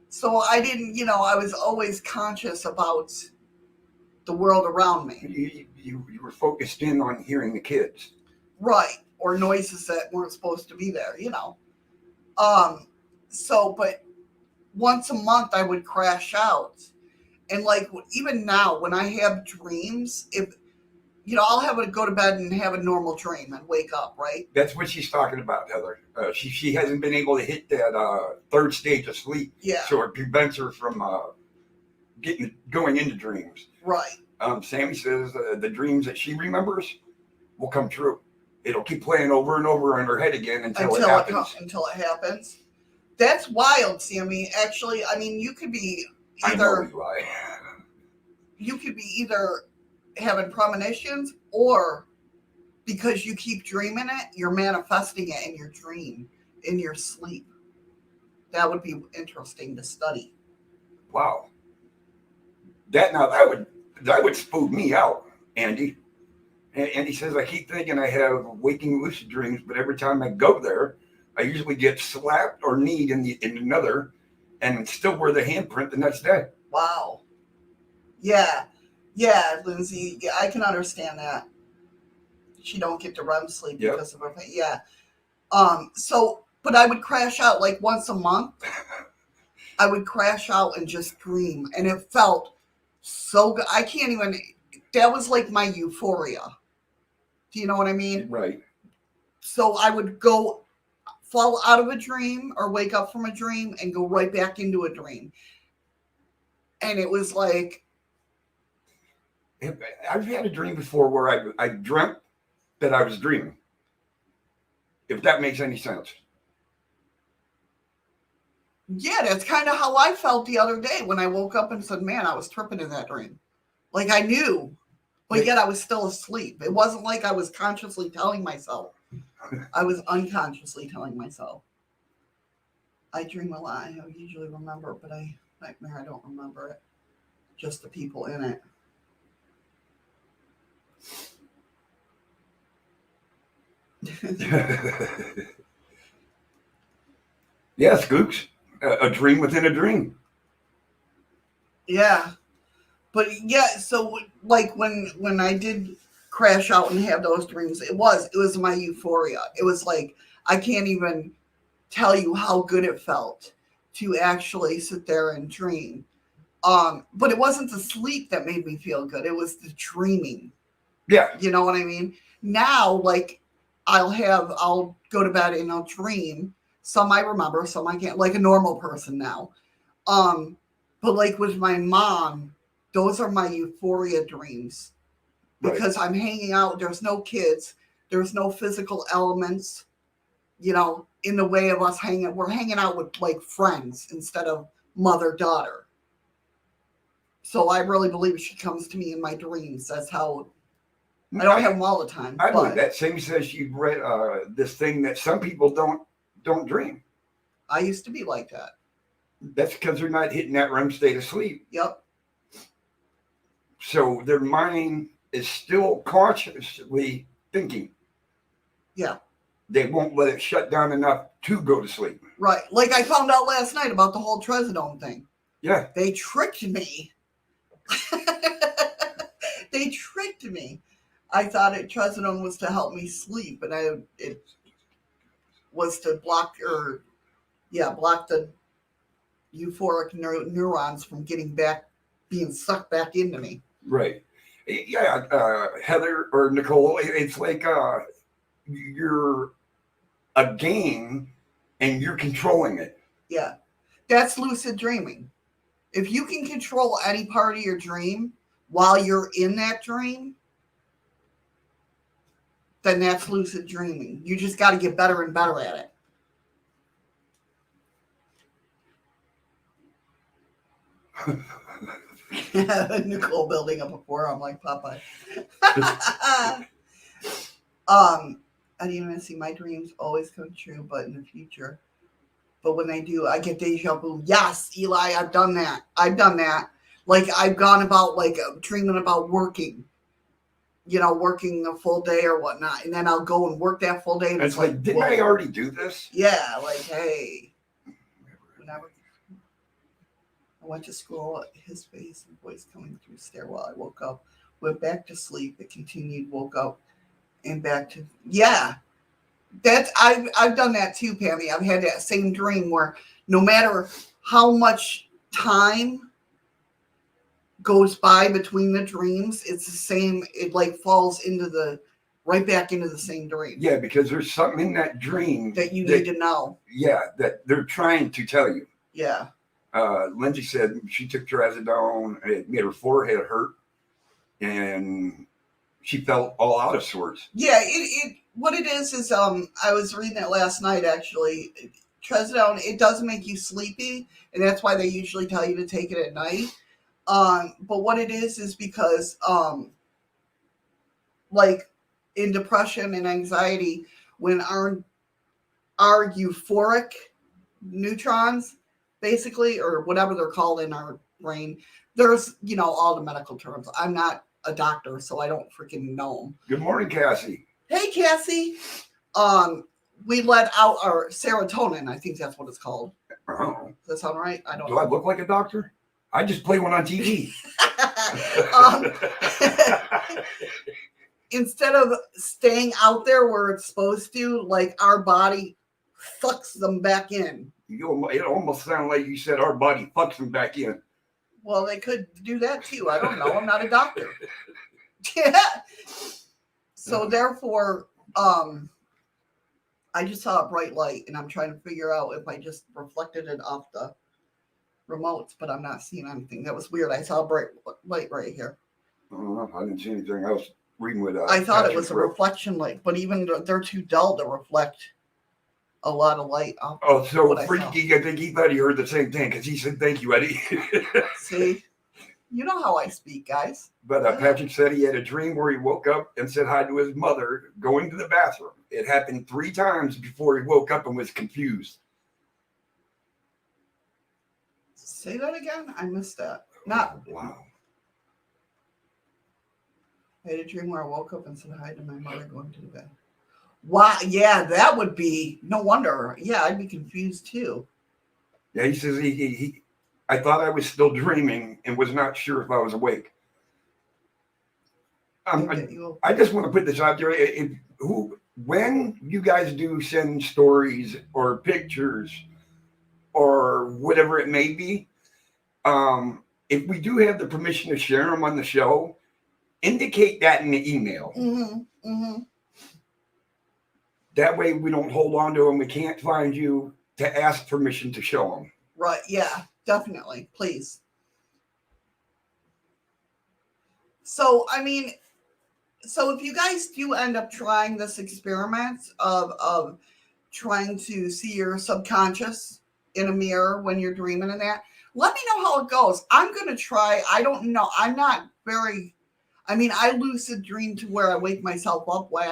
So I didn't, I was always conscious about the world around me.
You were focused in on hearing the kids.
Right. Or noises that weren't supposed to be there, but once a month I would crash out. And like, even now when I have dreams, if, I'll have to go to bed and have a normal dream and wake up, right?
That's what she's talking about, Heather. She hasn't been able to hit that third stage of sleep.
Yeah.
So it prevents her from going into dreams.
Right.
Sammy says the dreams that she remembers will come true. It'll keep playing over and over in her head again until it happens.
Until it happens. That's wild, Sammy. Actually, I mean, you could be either having premonitions, or because you keep dreaming it, you're manifesting it in your dream, in your sleep. That would be interesting to study.
Wow. That would spook me out, Andy. And he says, I keep thinking I have waking lucid dreams, but every time I go there, I usually get slapped or kneed in another, and still wear the handprint the next day.
Wow. Yeah, Lindsay. Yeah, I can understand that. She don't get to REM sleep because of her pain. Yeah. But I would crash out like once a month. I would crash out and just dream, and it felt so good. I can't even. That was like my euphoria. Do you know what I mean?
Right.
So I would fall out of a dream or wake up from a dream and go right back into a dream. And it was like...
I've had a dream before where I dreamt that I was dreaming. If that makes any sense.
Yeah, that's kind of how I felt the other day when I woke up and said, man, I was tripping in that dream. Like I knew, but yet I was still asleep. It wasn't like I was consciously telling myself. I was unconsciously telling myself. I dream a lot. I usually remember, but I don't remember it. Just the people in it.
Yeah, Skooks. A dream within a dream.
Yeah. But yeah, so like when I did crash out and have those dreams, it was my euphoria. It was like, I can't even tell you how good it felt to actually sit there and dream. But it wasn't the sleep that made me feel good. It was the dreaming.
Yeah.
You know what I mean? Now, like, I'll go to bed and I'll dream. Some I remember, some I can't, like a normal person now. But like with my mom, those are my euphoria dreams. Because I'm hanging out, there's no kids, there's no physical elements, in the way of us hanging. We're hanging out with like friends instead of mother-daughter. So I really believe she comes to me in my dreams. That's how. I don't have them all the time.
I believe that. Sammy says she read this thing that some people don't dream.
I used to be like that.
That's because they're not hitting that REM state of sleep.
Yep.
So their mind is still consciously thinking.
Yeah.
They won't let it shut down enough to go to sleep.
Right. Like I found out last night about the whole trazodone thing.
Yeah.
They tricked me. They tricked me. I thought trazodone was to help me sleep, and it was to block the euphoric neurons from being sucked back into me.
Right. Yeah, Heather or Nicole, it's like you're a game and you're controlling it.
Yeah. That's lucid dreaming. If you can control any part of your dream while you're in that dream, then that's lucid dreaming. You just got to get better and better at it. Nicole building up a forearm like Popeye. I didn't even see my dreams always come true, but in the future. But when they do, I get deja vu. Yes, Eli, I've done that. Like I've gone about like dreaming about working, working a full day or whatnot, and then I'll go and work that full day. And
it's like, didn't I already do this?
Yeah, like hey, whenever I went to school, his face and voice coming through the stairwell. I woke up, went back to sleep. It continued, woke up, and back to That's I've done that too, Pammy. I've had that same dream where no matter how much time goes by between the dreams, it's the same. It like falls into right back into the same dream.
Yeah, because there's something in that dream
that you need to know.
Yeah, that they're trying to tell you.
Yeah.
Lindsay said she took trazodone. It made her forehead hurt, and she felt all out of sorts.
Yeah, what it is I was reading it last night actually. Trazodone, it does make you sleepy, and that's why they usually tell you to take it at night. But what it is because like in depression and anxiety, when our euphoric neutrons, basically, or whatever they're called in our brain, there's all the medical terms. I'm not a doctor, so I don't freaking know them.
Good morning, Cassie.
Hey, Cassie. We let out our serotonin. I think that's what it's called.
Oh.
Does that sound right? I don't know.
Do I look like a doctor? I just play one on TV.
Instead of staying out there where it's supposed to, like our body sucks them back in.
It almost sounded like you said our body fucks them back in.
Well, they could do that too. I don't know. I'm not a doctor. Yeah. So therefore, I just saw a bright light, and I'm trying to figure out if I just reflected it off the remotes, but I'm not seeing anything. That was weird. I saw a bright light right here.
I didn't see anything. I was reading with
I thought it was a reflection light, but even they're too dull to reflect a lot of light off.
Oh, so Freaky, I think Eddie heard the same thing because he said, "Thank you, Eddie."
See, you know how I speak, guys.
But Patrick said he had a dream where he woke up and said hi to his mother going to the bathroom. It happened 3 times before he woke up and was confused.
Say that again? I missed that.
Wow.
I had a dream where I woke up and said hi to my mother going to the bed. Wow, yeah, that would be no wonder. Yeah, I'd be confused too.
Yeah, he says I thought I was still dreaming and was not sure if I was awake. I just want to put this out there. When you guys do send stories or pictures or whatever it may be, if we do have the permission to share them on the show, indicate that in the email.
Mm-hmm, mm-hmm.
That way we don't hold on to them. We can't find you to ask permission to show them.
Right, yeah, definitely. Please. So, if you guys do end up trying this experiment of trying to see your subconscious in a mirror when you're dreaming and that, let me know how it goes. I'm going to try. I don't know. I'm not very, I lucid dream to where I wake myself up. Why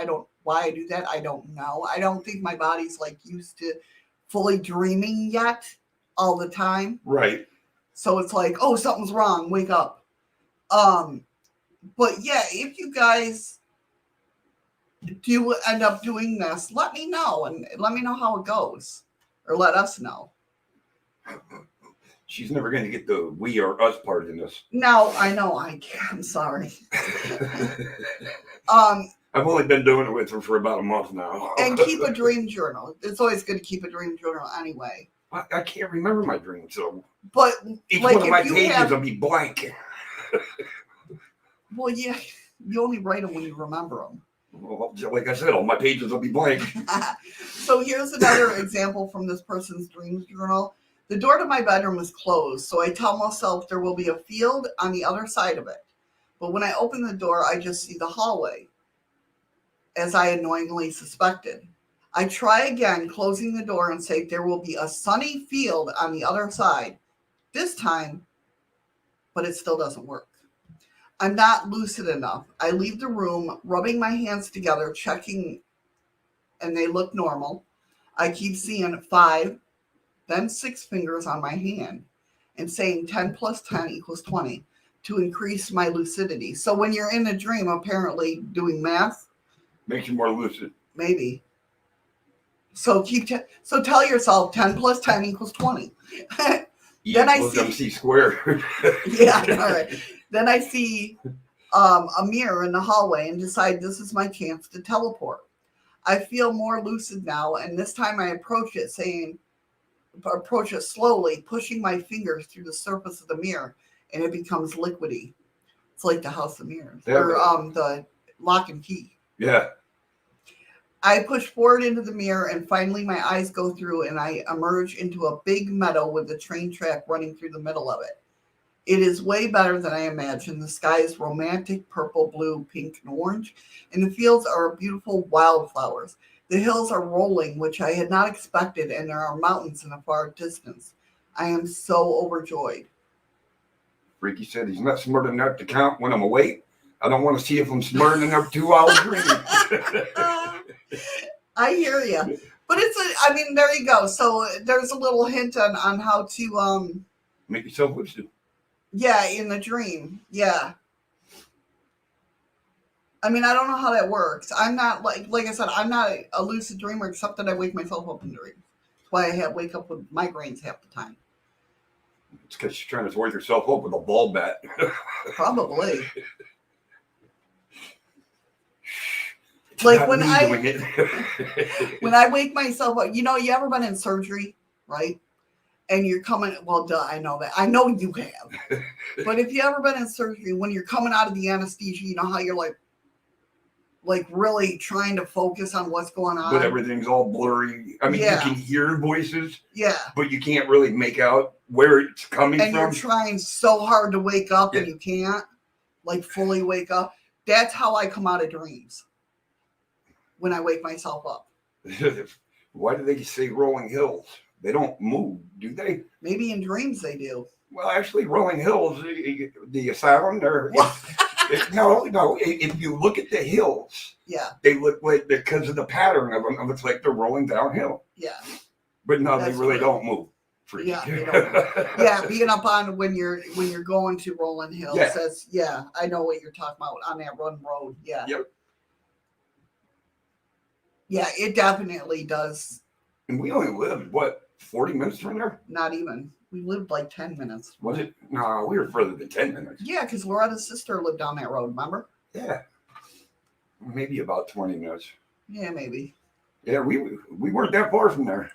I do that, I don't know. I don't think my body's like used to fully dreaming yet all the time.
Right.
So it's like, oh, something's wrong. Wake up. But yeah, if you guys do end up doing this, let me know and let me know how it goes, or let us know.
She's never going to get the we or us part in this.
No, I know. I'm sorry.
I've only been doing it with her for about a month now.
And keep a dream journal. It's always good to keep a dream journal anyway.
I can't remember my dreams, so.
But
each one of my pages will be blank.
Well, yeah, you only write them when you remember them.
Well, like I said, all my pages will be blank.
So here's another example from this person's dreams journal. The door to my bedroom is closed, so I tell myself there will be a field on the other side of it. But when I open the door, I just see the hallway. as I annoyingly suspected. I try again, closing the door and say there will be a sunny field on the other side. This time, but it still doesn't work. I'm not lucid enough. I leave the room, rubbing my hands together, checking, and they look normal. I keep seeing 5, then 6 fingers on my hand, and saying 10 plus 10 equals 20 to increase my lucidity. So when you're in a dream, apparently doing math
makes you more lucid.
Maybe. So so tell yourself 10 plus 10 equals 20. Then I see
MC squared.
Yeah, all right. Then I see a mirror in the hallway and decide this is my chance to teleport. I feel more lucid now, and this time I approach it slowly, pushing my fingers through the surface of the mirror, and it becomes liquidy. It's like the House of Mirrors, or the Lock and Key.
Yeah.
I push forward into the mirror, and finally my eyes go through, and I emerge into a big meadow with a train track running through the middle of it. It is way better than I imagined. The sky is romantic, purple, blue, pink, and orange, and the fields are beautiful wildflowers. The hills are rolling, which I had not expected, and there are mountains in a far distance. I am so overjoyed.
Freaky said he's not smart enough to count when I'm awake. I don't want to see if I'm smart enough to while dreaming.
I hear you. But there you go. So there's a little hint on how to
make yourself lucid.
Yeah, in the dream. Yeah. I don't know how that works. I'm not like I said, I'm not a lucid dreamer except that I wake myself up in dreams. That's why I wake up with migraines half the time.
It's because you're trying to wake yourself up with a ball bat.
Probably. Like when I wake myself up, you ever been in surgery, right? And you're coming, well, duh, I know that. I know you have. But if you ever been in surgery, when you're coming out of the anesthesia, you know how you're like really trying to focus on what's going on.
But everything's all blurry. You can hear voices.
Yeah.
But you can't really make out where it's coming from.
And you're trying so hard to wake up and you can't, fully wake up. That's how I come out of dreams. When I wake myself up.
Why do they say rolling hills? They don't move, do they?
Maybe in dreams they do.
Well, actually, rolling hills, the asylum, no. If you look at the hills, they look like, because of the pattern of them, it's like they're rolling downhill. Yeah. But no, they really don't move.
Yeah, they don't. Being up on when you're going to Rolling Hills says, I know what you're talking about on that run road. Yeah. Yep. Yeah, it definitely does.
And we only lived, 40 minutes from there?
Not even. We lived 10 minutes.
Was it? No, we were further than 10 minutes.
Yeah, because Loretta's sister lived down that road, remember?
Yeah. Maybe about 20 minutes.
Yeah, maybe.
Yeah, we weren't that far from there.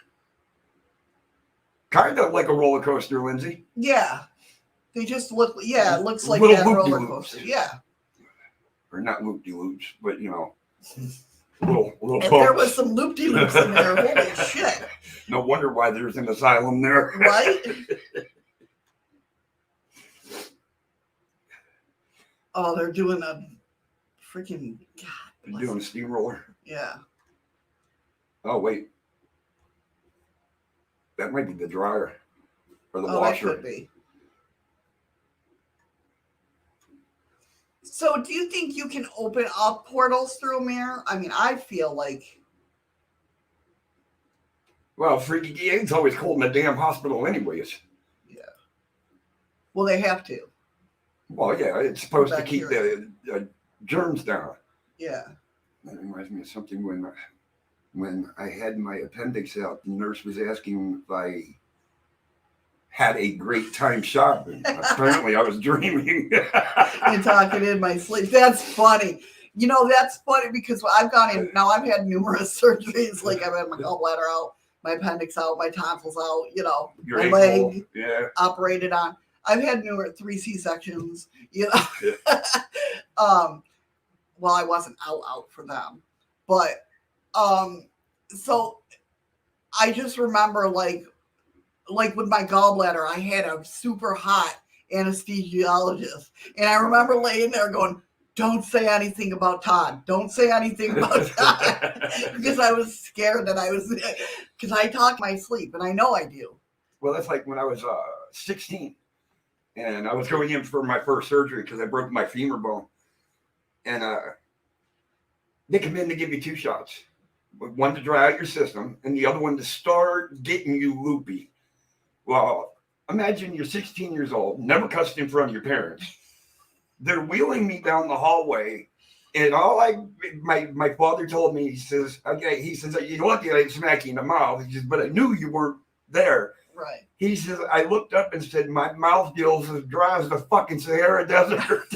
Kind of like a roller coaster, Lindsay.
Yeah. They just look, it looks like that roller coaster. Yeah.
Or not loop-de-loops, but, little
if there was some loop-de-loops in there, holy shit.
No wonder why there's an asylum there.
Right? Oh, they're doing a freaking... God.
They're doing a steamroller?
Yeah.
Oh, wait. That might be the dryer. Or the washer.
That could be. So do you think you can open up portals through a mirror? I feel like...
Well, Freaky DA's always cold in the damn hospital anyways.
Yeah. Well, they have to.
Well, yeah, it's supposed to keep the germs down.
Yeah.
That reminds me of something when I had my appendix out, the nurse was asking if I had a great time shopping. Apparently I was dreaming.
And talking in my sleep. That's funny. That's funny because I've gone in, now I've had numerous surgeries. I've had my gallbladder out, my appendix out, my tonsils out,
your
my leg operated on. I've had 3 C-sections, well, I wasn't out for them. But, so I just remember like with my gallbladder, I had a super hot anesthesiologist. And I remember laying there going, don't say anything about Todd. Don't say anything about Todd. Because I was scared that because I talk in my sleep, and I know I do.
Well, that's like when I was 16, and I was going in for my first surgery because I broke my femur bone. And they come in to give you 2 shots. One to dry out your system, and the other one to start getting you loopy. Well, imagine you're 16 years old, never cussed in front of your parents. They're wheeling me down the hallway, and my father told me, he says, you're lucky I didn't smack you in the mouth. He says, but I knew you weren't there.
Right.
He says, I looked up and said, my mouth feels as dry as the fucking Sahara Desert.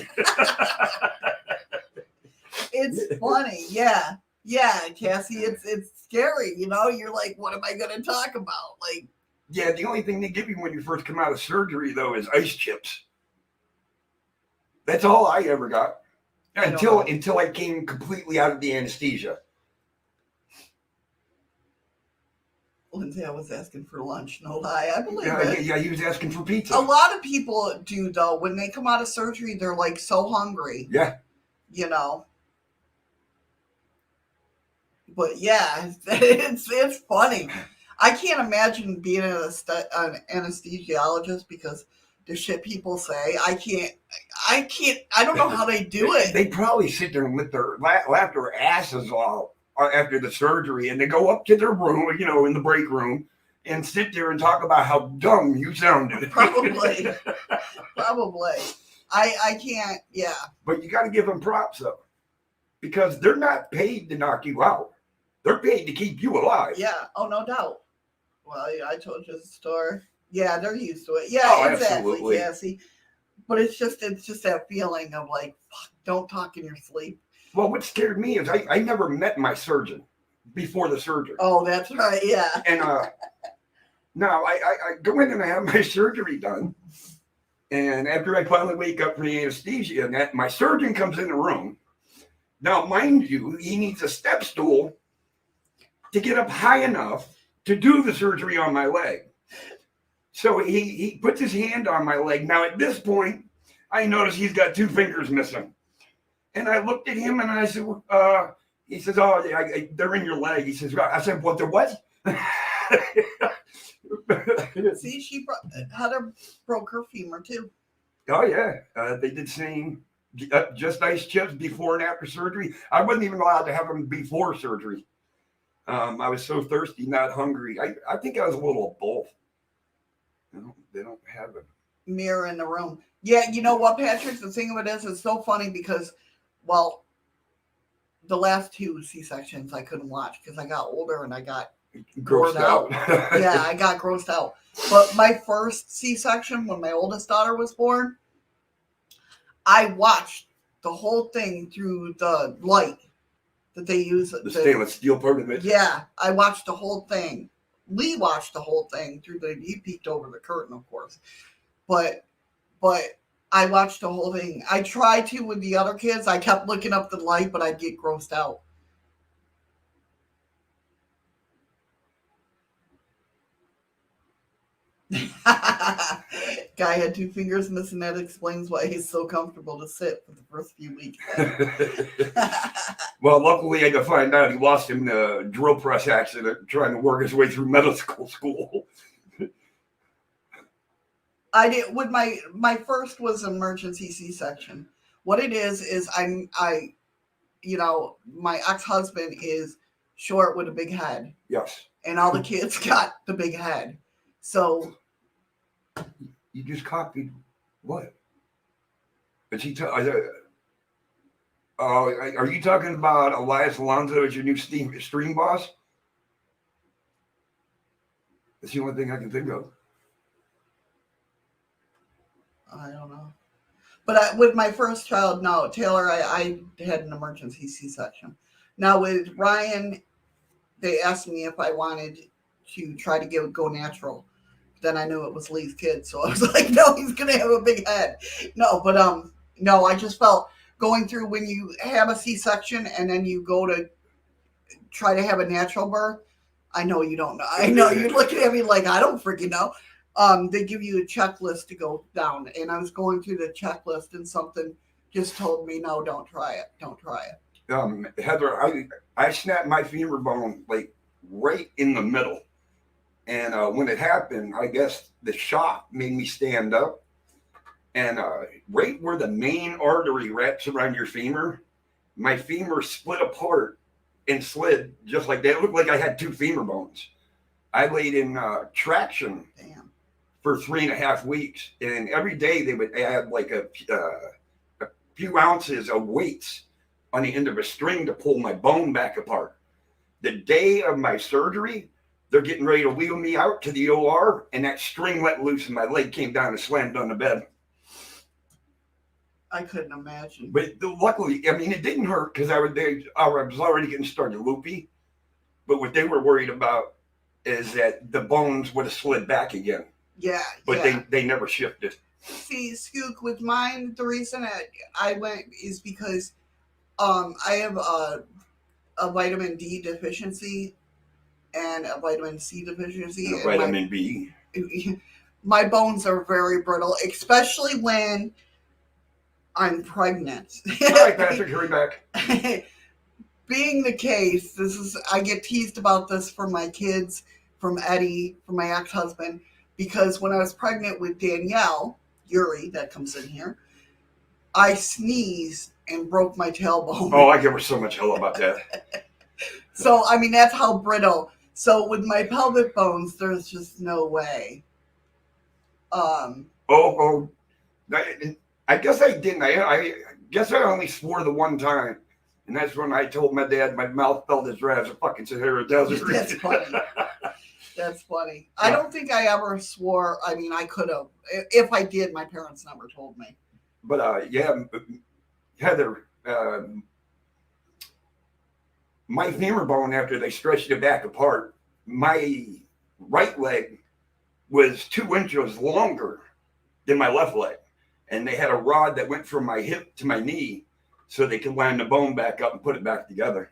It's funny, yeah. Yeah, Cassie, it's scary, you know? You're like, what am I going to talk about? Like,
yeah, the only thing they give you when you first come out of surgery, though, is ice chips. That's all I ever got until I came completely out of the anesthesia.
Lindsay, I was asking for lunch, no lie. I believe it.
Yeah, he was asking for pizza.
A lot of people do, though. When they come out of surgery, they're like so hungry.
Yeah.
You know? But yeah, it's funny. I can't imagine being an anesthesiologist because the shit people say. I don't know how they do it.
They probably sit there and laugh their asses off after the surgery, and they go up to their room, in the break room, and sit there and talk about how dumb you sounded.
Probably. I can't, yeah.
But you got to give them props, though, because they're not paid to knock you out. They're paid to keep you alive.
Yeah. Oh, no doubt. Well, I told you the story. Yeah, they're used to it. Yeah,
oh,
exactly,
absolutely.
Cassie. But it's just that feeling of like, fuck, don't talk in your sleep.
Well, what scared me is I never met my surgeon before the surgery.
Oh, that's right. Yeah.
And now I go in and I have my surgery done. And after I finally wake up from the anesthesia, and my surgeon comes in the room. Now, mind you, he needs a step stool to get up high enough to do the surgery on my leg. So he puts his hand on my leg. Now, at this point, I notice he's got 2 fingers missing. And I looked at him and I said, he says, oh, they're in your leg. He says, I said, what, they're what?
See, Heather broke her femur too.
Oh, yeah. They did same just ice chips before and after surgery. I wasn't even allowed to have them before surgery. I was so thirsty, not hungry. I think I was a little of both. They don't have a
mirror in the room. Yeah, you know what, Patrick? The thing of it is, it's so funny because, well, the last 2 C-sections I couldn't watch because I got older and I got
grossed out.
Yeah, I got grossed out. But my first C-section, when my oldest daughter was born, I watched the whole thing through the light that they use.
The stainless steel part of it.
Yeah, I watched the whole thing. Lee watched the whole thing he peeked over the curtain, of course. But I watched the whole thing. I tried to with the other kids. I kept looking up the light, but I'd get grossed out. Guy had 2 fingers missing. That explains why he's so comfortable to sit for the first few weeks.
Well, luckily I had to find out he lost him in a drill press accident trying to work his way through medical school.
I did with my first was an emergency C-section. What it is my ex-husband is short with a big head.
Yes.
And all the kids got the big head. So
you just copied what? Are you talking about Elias Alonso as your new stream boss? That's the only thing I can think of.
I don't know. But with my first child, no, Taylor, I had an emergency C-section. Now with Ryan, they asked me if I wanted to try to go natural. Then I knew it was Lee's kid, so I was like, no, he's gonna have a big head. No, but no, I just felt going through when you have a C-section and then you go to try to have a natural birth. I know you don't know. I know you're looking at me like I don't freaking know. They give you a checklist to go down, and I was going through the checklist, and something just told me, no, don't try it. Don't try it.
Heather, I snapped my femur bone like right in the middle. And when it happened, I guess the shock made me stand up. And right where the main artery wraps around your femur, my femur split apart and slid just like that. It looked like I had two femur bones. I laid in traction for 3.5 weeks. And every day they would add like a few ounces of weights on the end of a string to pull my bone back apart. The day of my surgery, they're getting ready to wheel me out to the OR, and that string let loose and my leg came down and slammed on the bed.
I couldn't imagine.
But luckily, I mean, it didn't hurt because I was already getting started loopy. But what they were worried about is that the bones would have slid back again.
Yeah.
But they never shifted.
See, Skook, with mine, the reason I went is because I have a vitamin D deficiency and a vitamin C deficiency.
And vitamin B.
My bones are very brittle, especially when I'm pregnant.
All right, Patrick, hurry back.
Being the case, I get teased about this from my kids, from Eddie, from my ex-husband, because when I was pregnant with Danielle, Yuri, that comes in here, I sneezed and broke my tailbone.
Oh, I give her so much hell about that.
So, I mean, that's how brittle. So, with my pelvic bones, there's just no way.
I guess I didn't. I guess I only swore the one time. And that's when I told my dad my mouth felt as red as a fucking Sahara Desert.
That's funny. That's funny. I don't think I ever swore. I mean, I could have. If I did, my parents never told me.
But Heather, my femur bone, after they stretched it back apart, my right leg was 2 inches longer than my left leg. And they had a rod that went from my hip to my knee so they could line the bone back up and put it back together.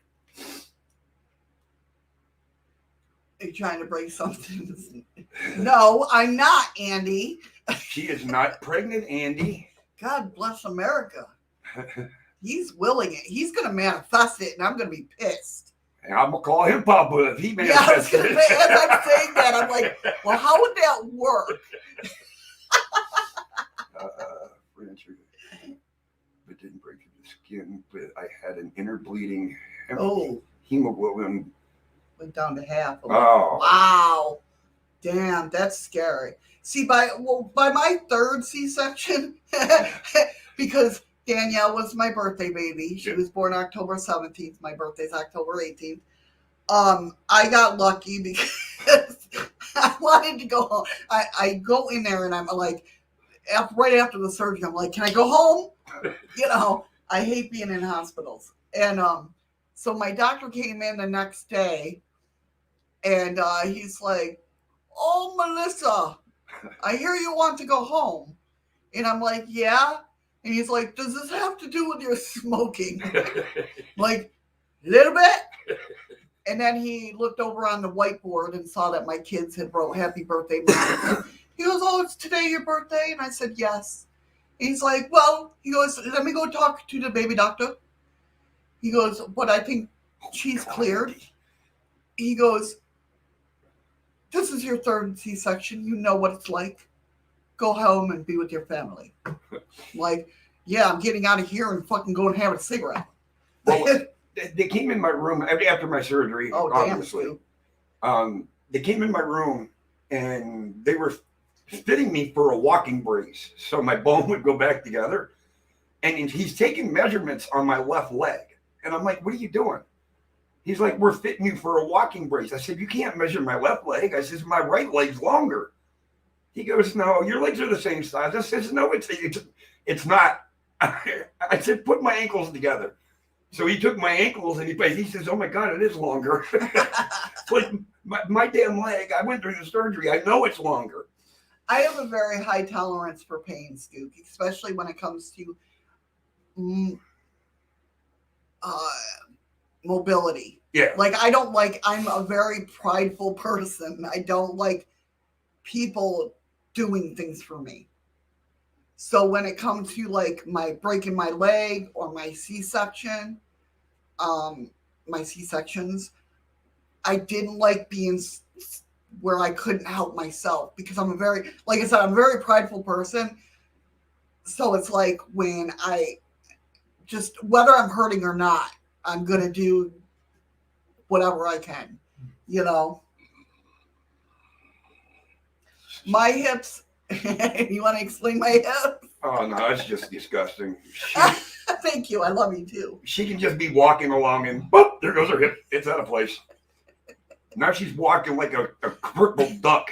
Are you trying to break something? No, I'm not, Andy.
She is not pregnant, Andy.
God bless America. He's willing it. He's going to manifest it, and I'm going to be pissed.
And I'm going to call him Papa if he manifests it.
As I'm saying that, I'm like, well, how would that work?
It didn't break through the skin, but I had an inner bleeding.
Hemoglobin went down to half.
Oh.
Wow. Damn, that's scary. See, by my third C-section, because Danielle was my birthday baby. She was born October 17th. My birthday's October 18th. I got lucky because I wanted to go home. I go in there and I'm like, right after the surgery, I'm like, can I go home? You know, I hate being in hospitals. And so my doctor came in the next day and he's like, oh, Melissa, I hear you want to go home. And I'm like, yeah. And he's like, does this have to do with your smoking? Like, a little bit. And then he looked over on the whiteboard and saw that my kids had wrote happy birthday. He goes, oh, it's today your birthday? And I said, yes. And he's like, well, he goes, let me go talk to the baby doctor. He goes, but I think she's cleared. He goes, this is your third C-section. You know what it's like. Go home and be with your family. I'm like, yeah, I'm getting out of here and fucking going and have a cigarette.
Well, they came in my room after my surgery, obviously. They came in my room and they were fitting me for a walking brace so my bone would go back together. And he's taking measurements on my left leg. And I'm like, what are you doing? He's like, we're fitting you for a walking brace. I said, you can't measure my left leg. I said, my right leg's longer. He goes, no, your legs are the same size. I said, no, it's not. I said, put my ankles together. So he took my ankles and he says, oh my God, it is longer. Like my damn leg, I went through the surgery. I know it's longer.
I have a very high tolerance for pain, Skook, especially when it comes to mobility.
Yeah.
Like, I'm a very prideful person. I don't like people doing things for me. So when it comes to like my breaking my leg or my C-section, my C-sections, I didn't like being where I couldn't help myself because I'm like I said, I'm a very prideful person. So it's like when I just, whether I'm hurting or not, I'm going to do whatever I can, you know. My hips, you want to explain my hips?
Oh, no, that's just disgusting.
Thank you. I love you too.
She can just be walking along and boop, there goes her hip. It's out of place. Now she's walking like a crippled duck.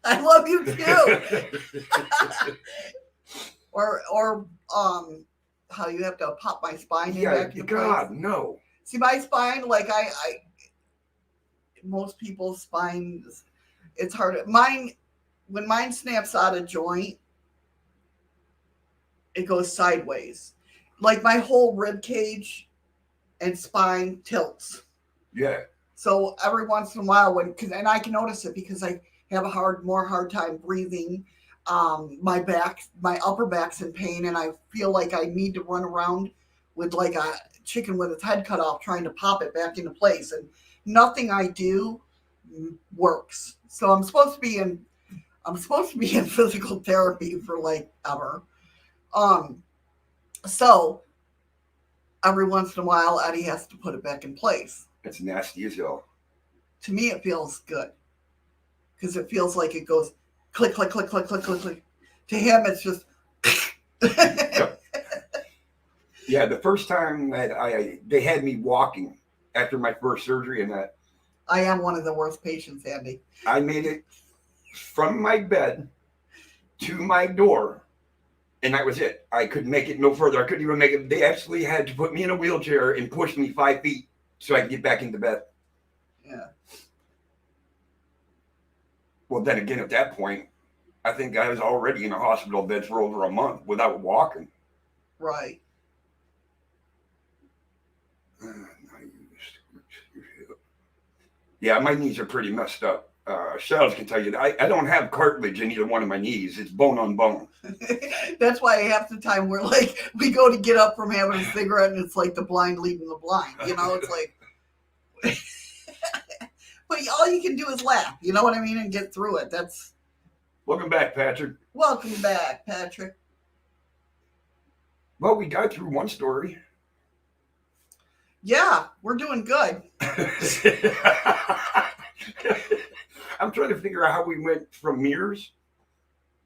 I love you too. or how you have to pop my spine in back into
God,
place.
no.
See, my spine, like I most people's spines, it's hard. When mine snaps out of joint, it goes sideways. Like my whole rib cage and spine tilts.
Yeah.
So every once in a while, and I can notice it because I have a hard time breathing. My upper back's in pain, and I feel like I need to run around with like a chicken with its head cut off, trying to pop it back into place. And nothing I do works. So I'm supposed to be in physical therapy for like ever. So every once in a while, Eddie has to put it back in place.
It's nasty as hell.
To me, it feels good because it feels like it goes click, click, click, click, click, click, click. To him, it's just.
Yep. Yeah, the first time that they had me walking after my first surgery and that.
I am one of the worst patients, Andy.
I made it from my bed to my door, and that was it. I couldn't make it no further. I couldn't even make it. They actually had to put me in a wheelchair and push me 5 feet so I could get back into bed.
Yeah.
Well, then again, at that point, I think I was already in a hospital bed for over a month without walking.
Right.
Yeah, my knees are pretty messed up. Shadows can tell you that I don't have cartilage in either one of my knees. It's bone on bone.
That's why half the time we go to get up from having a cigarette and it's like the blind leading the blind. You know, it's like, but all you can do is laugh. You know what I mean? And get through it. That's.
Welcome back, Patrick.
Welcome back, Patrick.
Well, we got through one story.
Yeah, we're doing good.
I'm trying to figure out how we went from mirrors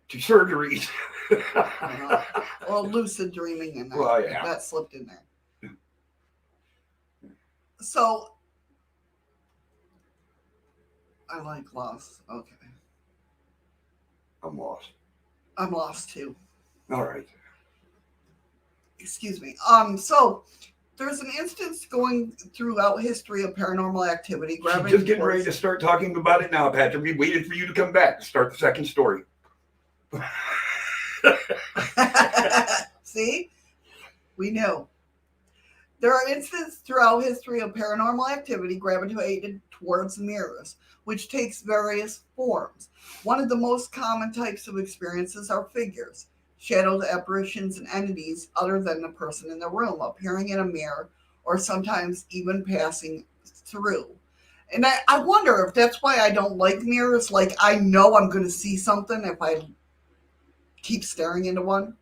to surgeries.
Well, lucid dreaming and that,
well, yeah.
That slipped in there. So, I like lost. Okay.
I'm lost.
I'm lost too.
All right.
Excuse me. So there's an instance going throughout history of paranormal activity.
Just getting ready to start talking about it now, Patrick. We waited for you to come back to start the second story.
See? We knew. There are instances throughout history of paranormal activity gravitated towards mirrors, which takes various forms. One of the most common types of experiences are figures, shadows, apparitions, and entities other than the person in the room, appearing in a mirror or sometimes even passing through. And I wonder if that's why I don't like mirrors. Like, I know I'm going to see something if I keep staring into one.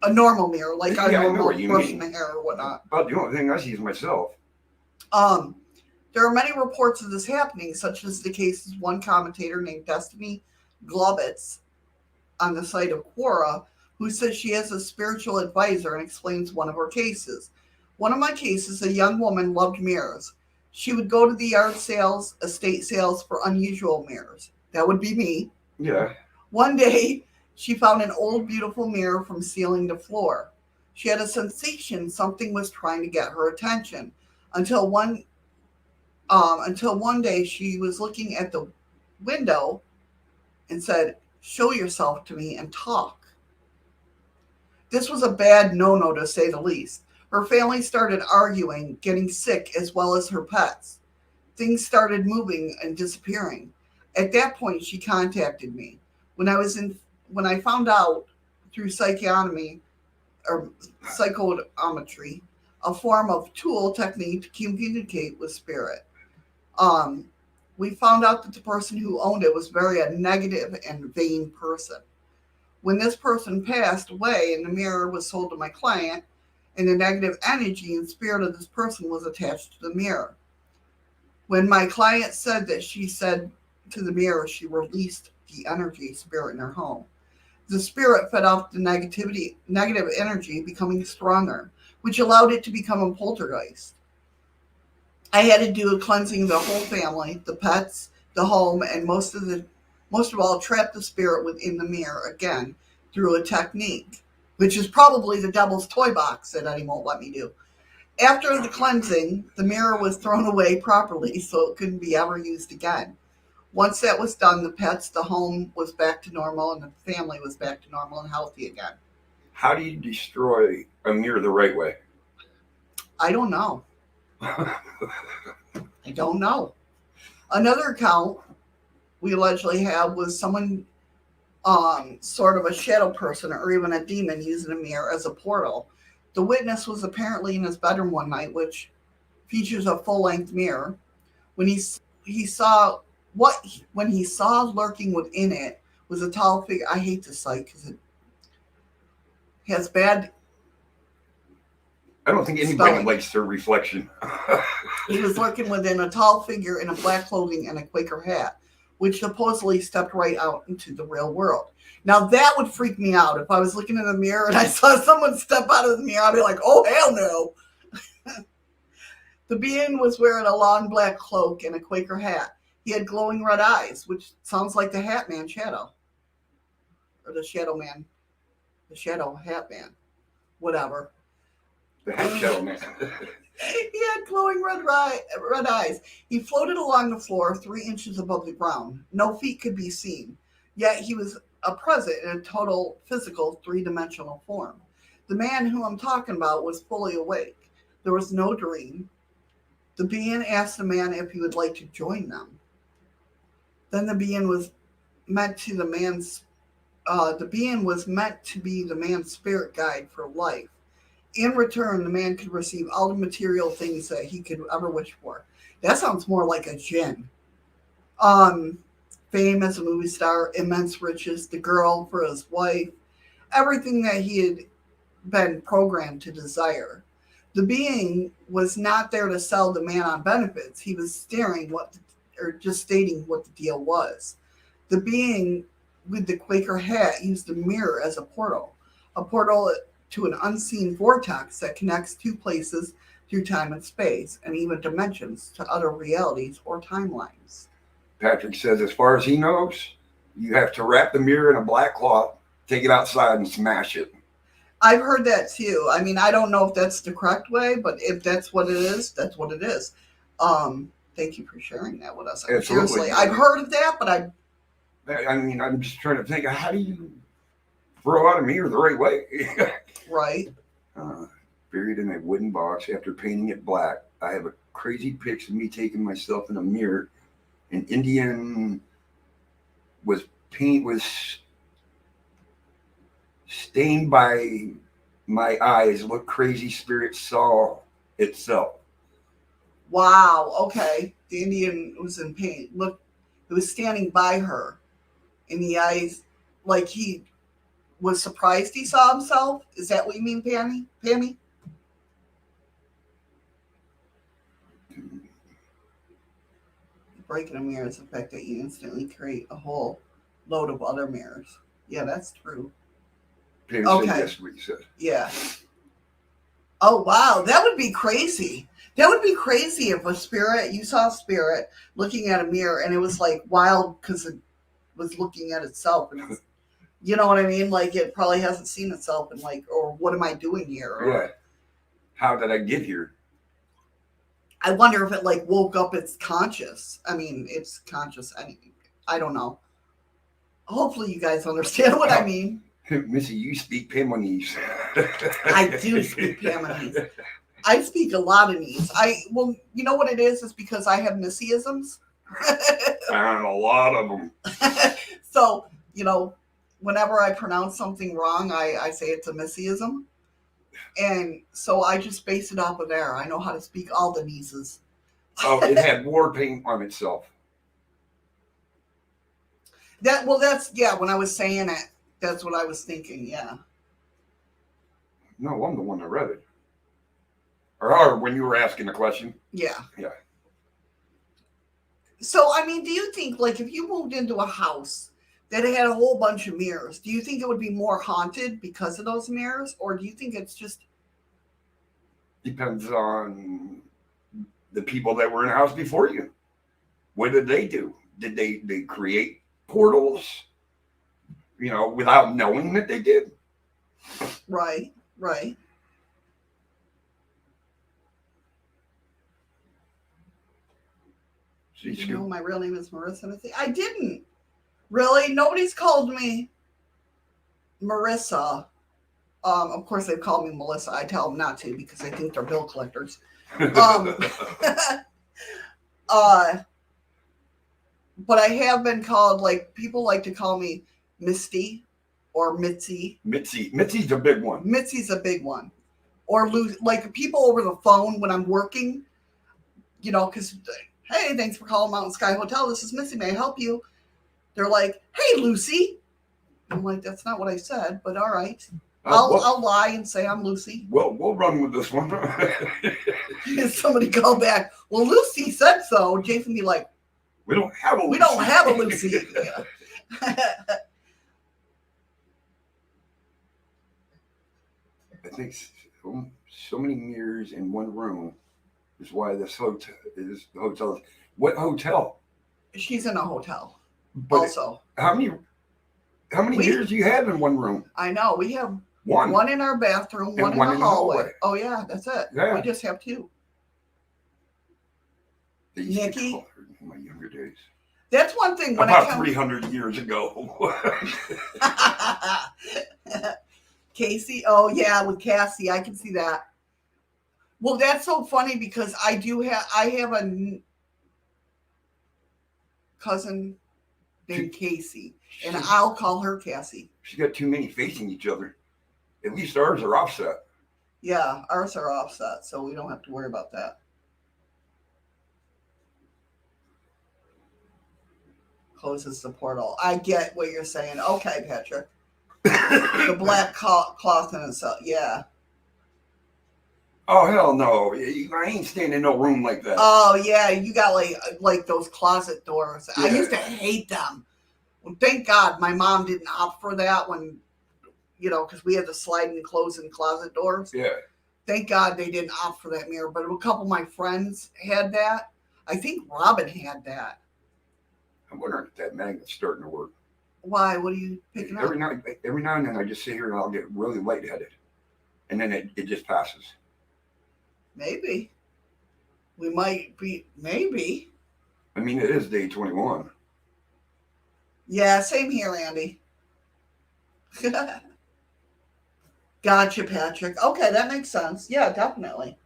A normal mirror, like a normal brushing the hair or whatnot.
About the only thing I see is myself.
There are many reports of this happening, such as the cases one commentator named Destiny Globitz on the site of Quora, who says she has a spiritual advisor and explains one of her cases. One of my cases, a young woman loved mirrors. She would go to the yard sales, estate sales for unusual mirrors. That would be me.
Yeah.
One day, she found an old, beautiful mirror from ceiling to floor. She had a sensation something was trying to get her attention until one day she was looking at the window and said, "Show yourself to me and talk." This was a bad no-no, to say the least. Her family started arguing, getting sick, as well as her pets. Things started moving and disappearing. At that point, she contacted me. When I was when I found out through psychonomy or psychometry, a form of tool technique to communicate with spirit. We found out that the person who owned it was very a negative and vain person. When this person passed away and the mirror was sold to my client, and the negative energy and spirit of this person was attached to the mirror. When my client said that she said to the mirror, she released the energy spirit in her home. The spirit fed off the negative energy, becoming stronger, which allowed it to become a poltergeist. I had to do a cleansing of the whole family, the pets, the home, and most of all, trap the spirit within the mirror again through a technique, which is probably the devil's toy box that Eddie won't let me do. After the cleansing, the mirror was thrown away properly so it couldn't be ever used again. Once that was done, the pets, the home was back to normal, and the family was back to normal and healthy again.
How do you destroy a mirror the right way?
I don't know. I don't know. Another account we allegedly have was someone, sort of a shadow person or even a demon, using a mirror as a portal. The witness was apparently in his bedroom one night, which features a full-length mirror. When he saw lurking within it was a tall figure. I hate this site because it has bad.
I don't think anybody likes their reflection.
He was lurking within a tall figure in a black clothing and a Quaker hat, which supposedly stepped right out into the real world. Now that would freak me out. If I was looking in the mirror and I saw someone step out of the mirror, I'd be like, oh, hell no. The being was wearing a long black cloak and a Quaker hat. He had glowing red eyes, which sounds like the Hat Man Shadow. Or the Shadow Man. The Shadow Hat Man. Whatever.
The Hat Shadow Man.
He had glowing red eyes. He floated along the floor 3 inches above the ground. No feet could be seen. Yet he was a present in a total physical 3-dimensional form. The man who I'm talking about was fully awake. There was no dream. The being asked the man if he would like to join them. Then the being was meant to the man's be the man's spirit guide for life. In return, the man could receive all the material things that he could ever wish for. That sounds more like a djinn. Fame as a movie star, immense riches, the girl for his wife, everything that he had been programmed to desire. The being was not there to sell the man on benefits. He was just stating what the deal was. The being with the Quaker hat used the mirror as a portal to an unseen vortex that connects 2 places through time and space, and even dimensions to other realities or timelines.
Patrick says, as far as he knows, you have to wrap the mirror in a black cloth, take it outside, and smash it.
I've heard that too. I mean, I don't know if that's the correct way, but if that's what it is, that's what it is. Thank you for sharing that with us. Seriously, I've heard of that, but
I'm just trying to think, how do you throw out a mirror the right way?
Right.
Buried in a wooden box after painting it black. I have a crazy picture of me taking myself in a mirror. An Indian was stained by my eyes. What crazy spirit saw itself.
Wow. Okay. The Indian was in pain. Look, it was standing by her in the eyes, like he was surprised he saw himself. Is that what you mean, Pammy? Breaking a mirror is the fact that you instantly create a whole load of other mirrors. Yeah, that's true.
Pammy said yes to what you said.
Yeah. Oh, wow. That would be crazy. That would be crazy if you saw a spirit looking at a mirror and it was like wild because it was looking at itself. And you know what I mean? Like it probably hasn't seen itself and like, or what am I doing here? Or,
yeah. How did I get here?
I wonder if it like woke up its conscious. I mean, it's conscious. I don't know. Hopefully you guys understand what I mean.
Missy, you speak Pamonese.
I do speak Pamonese. I speak a lot of these. Well, you know what it is? It's because I have Missyisms.
And a lot of them.
So, you know, whenever I pronounce something wrong, I say it's a missyism. And so I just base it off of there. I know how to speak all the nieces.
Oh, it had war paint on itself.
That's when I was saying it, that's what I was thinking, yeah.
No, I'm the one that read it. Or when you were asking the question.
Yeah.
Yeah.
So, I mean, do you think, like, if you moved into a house that had a whole bunch of mirrors, do you think it would be more haunted because of those mirrors? Or do you think it's just...
Depends on the people that were in the house before you. What did they do? Did they create portals, without knowing that they did?
Right. Did you know my real name is Marissa? I didn't. Really? Nobody's called me Marissa. Of course, they've called me Melissa. I tell them not to because I think they're bill collectors. But I have been called, like, people like to call me Misty or Mitzi.
Mitzi's a big one.
Mitzi's a big one. Or like people over the phone when I'm working, because, hey, thanks for calling Mountain Sky Hotel. This is Missy. May I help you? They're like, hey, Lucy. I'm like, that's not what I said, but all right. I'll lie and say I'm Lucy.
Well, we'll run with this one.
Somebody call back. Well, Lucy said so. Jason be like,
we don't have a Lucy.
We don't have a Lucy.
I think so many mirrors in one room is why this hotel is the hotel. What hotel?
She's in a hotel.
But
also,
how many mirrors do you have in one room?
I know we have
one
in our bathroom, one in the hallway. Oh yeah, that's it. Yeah. We just have two. Nikki,
in my younger days.
That's one thing. When
about 300 years ago.
Casey, oh yeah, with Cassie, I can see that. Well, that's so funny because I have a cousin named Casey, and I'll call her Cassie.
She got too many facing each other. At least ours are offset.
Yeah, ours are offset, so we don't have to worry about that. Closes the portal. I get what you're saying. Okay, Patrick. The black cloth in itself. Yeah.
Oh, hell no. I ain't staying in no room like that.
Oh, yeah. You got like those closet doors. Yeah. I used to hate them. Well, thank God my mom didn't opt for that when, because we had the sliding and closing closet doors.
Yeah.
Thank God they didn't opt for that mirror. But a couple of my friends had that. I think Robin had that.
I'm wondering if that magnet's starting to work.
Why? What are you picking up?
Every now and then I just sit here and I'll get really lightheaded. And then it just passes.
Maybe. We might be, maybe.
I mean, it is day 21.
Yeah, same here, Andy. Gotcha, Patrick. Okay, that makes sense. Yeah, definitely.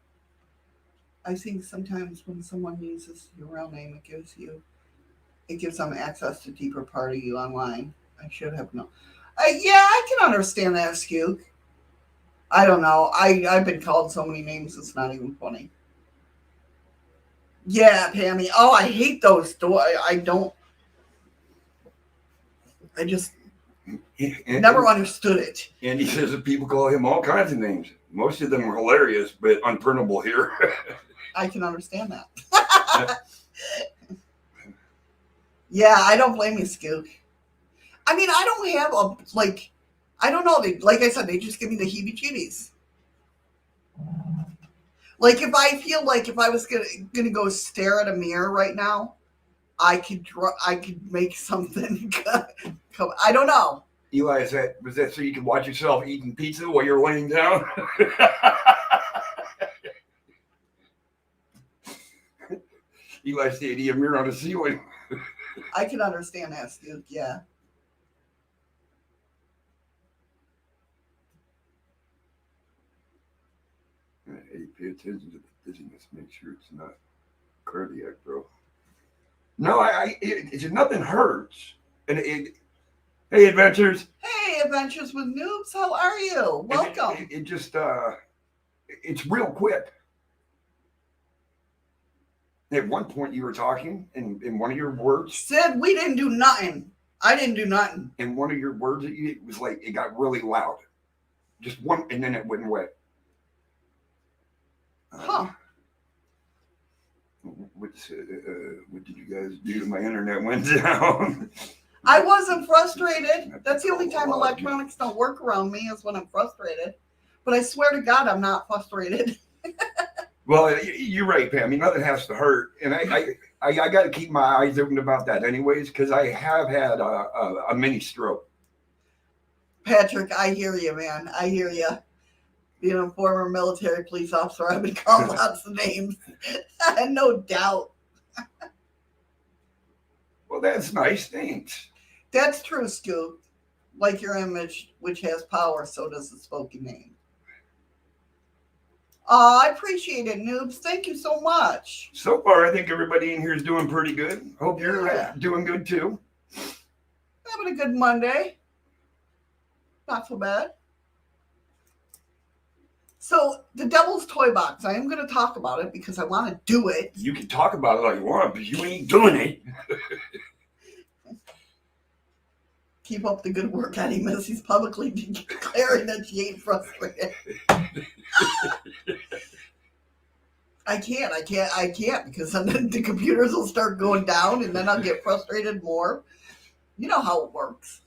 I think sometimes when someone uses your real name, it gives them access to deeper part of you online. I should have known. Yeah, I can understand that, Skook. I don't know. I've been called so many names, it's not even funny. Yeah, Pammy. Oh, I hate those doors. I just never understood it.
And he says that people call him all kinds of names. Most of them are hilarious, but unprintable here.
I can understand that. Yeah, I don't blame you, Skook. I mean, I don't have I don't know. Like I said, they just give me the heebie-jeebies. Like if I feel like if I was gonna go stare at a mirror right now, I could make something come. I don't know.
Eli, was that so you could watch yourself eating pizza while you're laying down? Eli said, "A mirror on the ceiling."
I can understand that, Skook. Yeah.
Hey, pay attention to the dizziness. Make sure it's not cardiac, bro. No, nothing hurts, and Hey, adventures.
Hey, Adventures with Noobs, how are you? Welcome.
It just, it's real quick. At one point, you were talking, in one of your words.
Sid, we didn't do nothing. I didn't do nothing.
In one of your words, it was like it got really loud. Just one, and then it went away.
Huh.
What did you guys do? My internet went down.
I wasn't frustrated. That's the only time electronics don't work around me is when I'm frustrated. But I swear to God, I'm not frustrated.
Well, you're right, Pam. I mean, nothing has to hurt, and I got to keep my eyes open about that, anyways, because I have had a mini stroke.
Patrick, I hear you, man. I hear you. Being a former military police officer, I've been called lots of names. No doubt.
Well, that's nice. Thanks.
That's true, Scoop. Like your image, which has power, so does the spoken name. I appreciate it, Noobs. Thank you so much.
So far, I think everybody in here is doing pretty good. Hope you're doing good, too.
Having a good Monday. Not so bad. So, the Devil's Toy Box, I am going to talk about it because I want to do it.
You can talk about it all you want, but you ain't doing it.
Keep up the good work, Eddie Missy's publicly declaring that she ain't frustrated. I can't because then the computers will start going down and then I'll get frustrated more. You know how it works.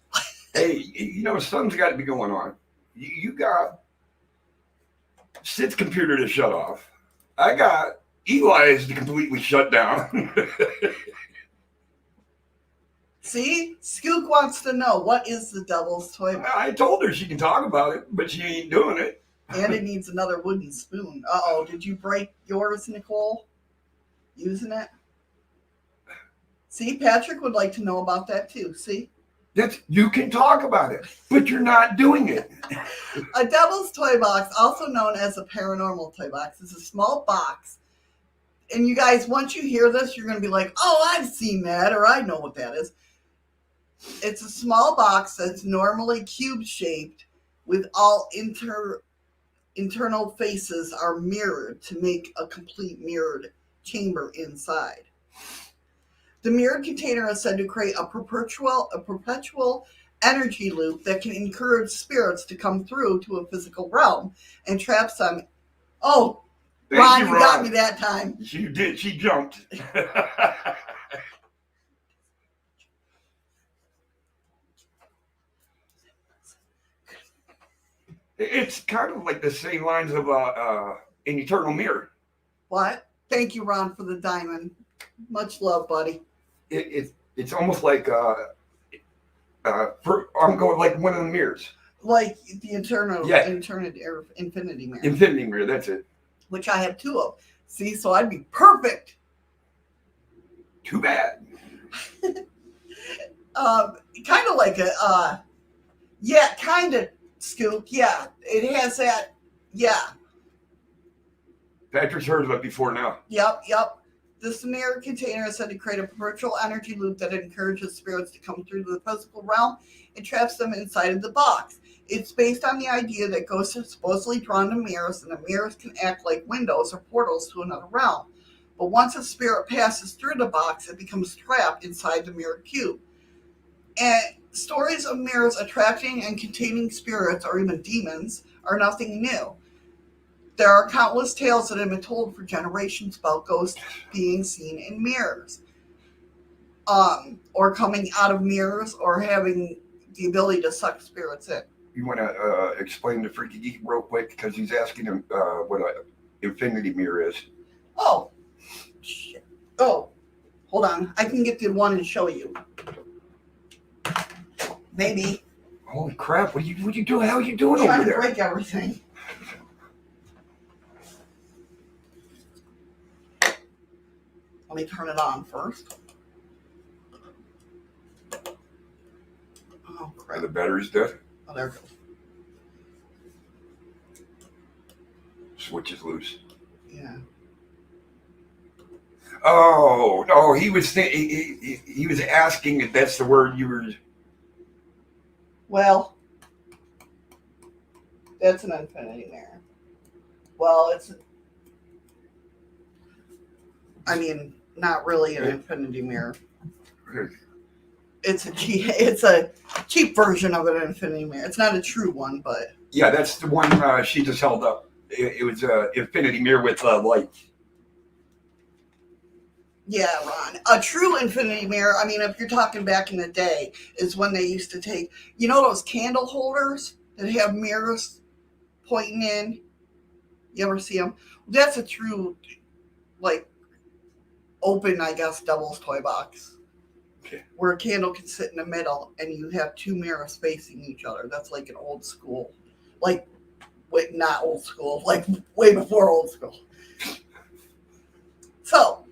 Hey, something's got to be going on. You got Sid's computer to shut off. I got Eli's to completely shut down.
See, Skook wants to know, what is the Devil's Toy Box?
I told her she can talk about it, but she ain't doing it.
And it needs another wooden spoon. Uh-oh, did you break yours, Nicole? Using it? See, Patrick would like to know about that too. See?
You can talk about it, but you're not doing it.
A Devil's Toy Box, also known as a Paranormal Toy Box, is a small box. And you guys, once you hear this, you're going to be like, oh, I've seen that, or I know what that is. It's a small box that's normally cube-shaped with all internal faces are mirrored to make a complete mirrored chamber inside. The mirrored container is said to create a perpetual energy loop that can encourage spirits to come through to a physical realm and traps them. Oh, Ron, you got me that time.
You did. She jumped. It's kind of like the same lines of an eternal mirror.
What? Thank you, Ron, for the diamond. Much love, buddy.
It's almost like I'm going like one of the mirrors.
Like the infinity mirror.
Infinity mirror, that's it.
Which I have two of. See, so I'd be perfect.
Too bad.
Kind of like kind of Scoop. Yeah, it has that. Yeah.
Patrick's heard of it before now.
Yep. This mirror container is said to create a perpetual energy loop that encourages spirits to come through the physical realm and traps them inside of the box. It's based on the idea that ghosts are supposedly drawn to mirrors, and the mirrors can act like windows or portals to another realm. But once a spirit passes through the box, it becomes trapped inside the mirror cube. And stories of mirrors attracting and containing spirits or even demons are nothing new. There are countless tales that have been told for generations about ghosts being seen in mirrors, or coming out of mirrors, or having the ability to suck spirits in.
You want to explain to Freaky Geek real quick, because he's asking him what an infinity mirror is.
Oh, shit. Oh, hold on. I can get the one and show you. Maybe.
Holy crap! What you doing? How are you doing
I'm
over
trying to
there?
break everything. Let me turn it on first. Oh, crap.
Are the batteries dead?
Oh, there it goes.
Switch is loose.
Yeah.
Oh no, he was asking if that's the word you were.
Well, that's an infinity mirror. Well, not really an infinity mirror. It's a cheap version of an infinity mirror. It's not a true one, but
Yeah, that's the one she just held up. It was an infinity mirror with lights.
yeah, Ron. A true infinity mirror, if you're talking back in the day, is when they used to take, those candle holders that have mirrors pointing in? You ever see them? That's a true, open, I guess, devil's toy box.
Okay.
Where a candle can sit in the middle and you have two mirrors facing each other. That's like an old school. Not old school, way before old school. So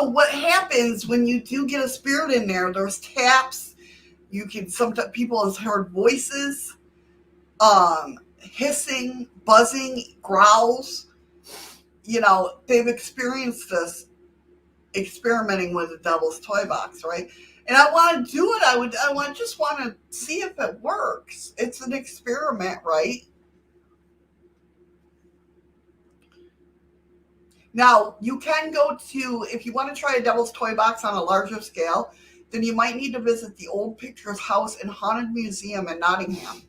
what happens when you do get a spirit in there? There's taps. Sometimes people have heard voices, hissing, buzzing, growls. They've experienced this experimenting with the devil's toy box, right? And I want to do it. I just want to see if it works. It's an experiment, right? Now, you can go to, if you want to try a devil's toy box on a larger scale, then you might need to visit the Old Pictures House and Haunted Museum in Nottingham.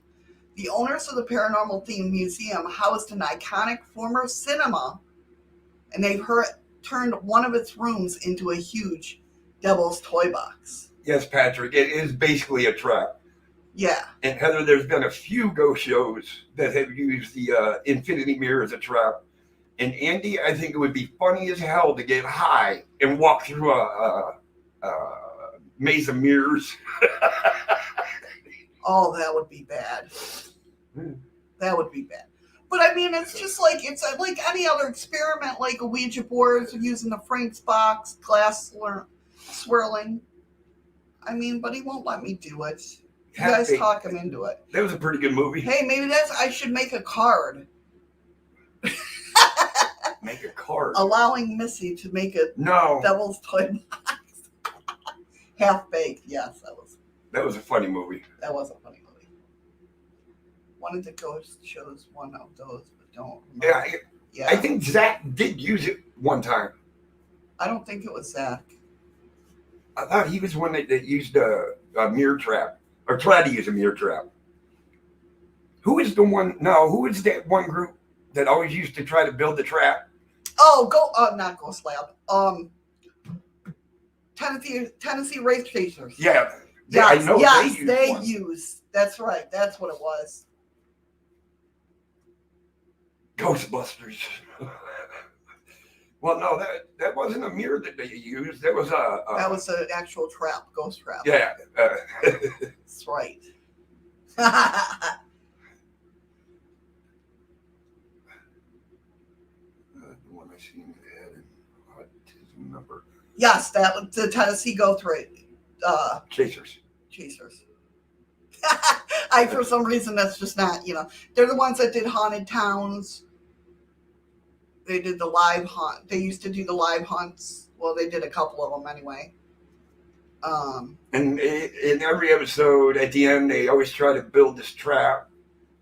The owners of the paranormal themed museum housed an iconic former cinema, and they've turned one of its rooms into a huge devil's toy box.
Yes, Patrick, it is basically a trap.
Yeah.
And Heather, there's been a few ghost shows that have used the infinity mirror as a trap. And Andy, I think it would be funny as hell to get high and walk through a maze of mirrors.
Oh, that would be bad. That would be bad. But it's just it's like any other experiment, like a Ouija board using the Frank's box, glass swirling. But he won't let me do it. You guys talk him into it.
That was a pretty good movie.
Hey, maybe I should make a card.
Make a card.
Allowing Missy to make a devil's toy box. Half baked, yes,
that was a funny movie.
That was a funny movie. One of the ghost shows one of those, but don't remember.
Yeah. I think Zach did use it one time.
I don't think it was Zach.
I thought he was one that used a mirror trap, or tried to use a mirror trap. Who is that one group that always used to try to build the trap?
Not Ghost Lab. Tennessee Race Chasers.
Yeah.
Yes,
I know
they use. That's right. That's what it was.
Ghostbusters. Well, no, that wasn't a mirror that they used. That was
that was an actual trap, ghost trap.
Yeah.
That's right.
The one I seen had an autism number.
Yes, that was the Tennessee Ghost Race.
Chasers.
For some reason, that's just not, they're the ones that did Haunted Towns. They did the live hunt. They used to do the live hunts. Well, they did a couple of them anyway.
And in every episode, at the end, they always try to build this trap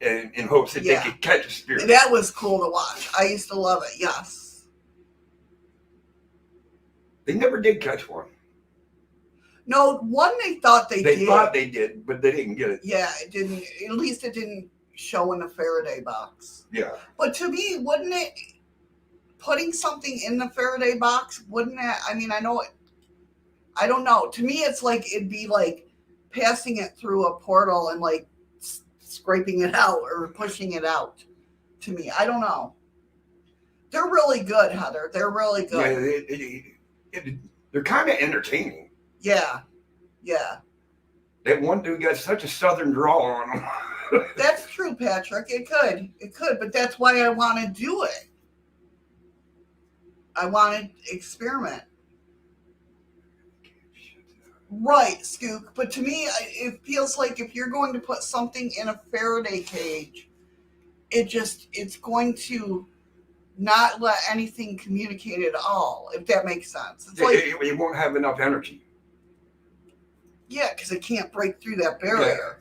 in hopes that they could catch a spirit.
That was cool to watch. I used to love it, yes.
They never did catch one.
No, one they thought they did.
They thought they did, but they didn't get it.
Yeah, it didn't. At least it didn't show in the Faraday box.
Yeah.
But to me, wouldn't it, putting something in the Faraday box, wouldn't it, I know it, I don't know. To me, it's like, it'd be like passing it through a portal and like scraping it out or pushing it out to me. I don't know. They're really good, Heather. They're really good.
Yeah, they're kind of entertaining.
Yeah.
That one dude got such a southern drawl on him.
That's true, Patrick. It could, but that's why I want to do it. I want to experiment. Right, Skook. But to me, it feels like if you're going to put something in a Faraday cage, it's going to not let anything communicate at all, if that makes sense. It's like,
it won't have enough energy.
Yeah, because it can't break through that barrier.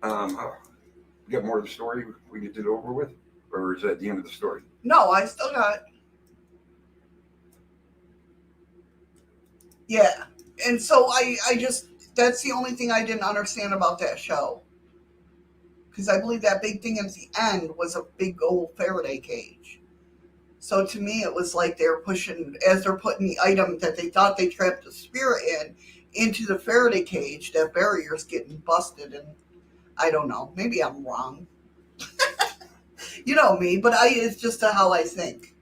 You got more of the story we get it over with? Or is that the end of the story?
No, I still got. Yeah. And so I just, that's the only thing I didn't understand about that show. Because I believe that big thing at the end was a big old Faraday cage. So to me, it was like they were pushing, as they're putting the item that they thought they trapped the spirit in, into the Faraday cage, that barrier's getting busted. And I don't know. Maybe I'm wrong. You know me, but it's just how I think.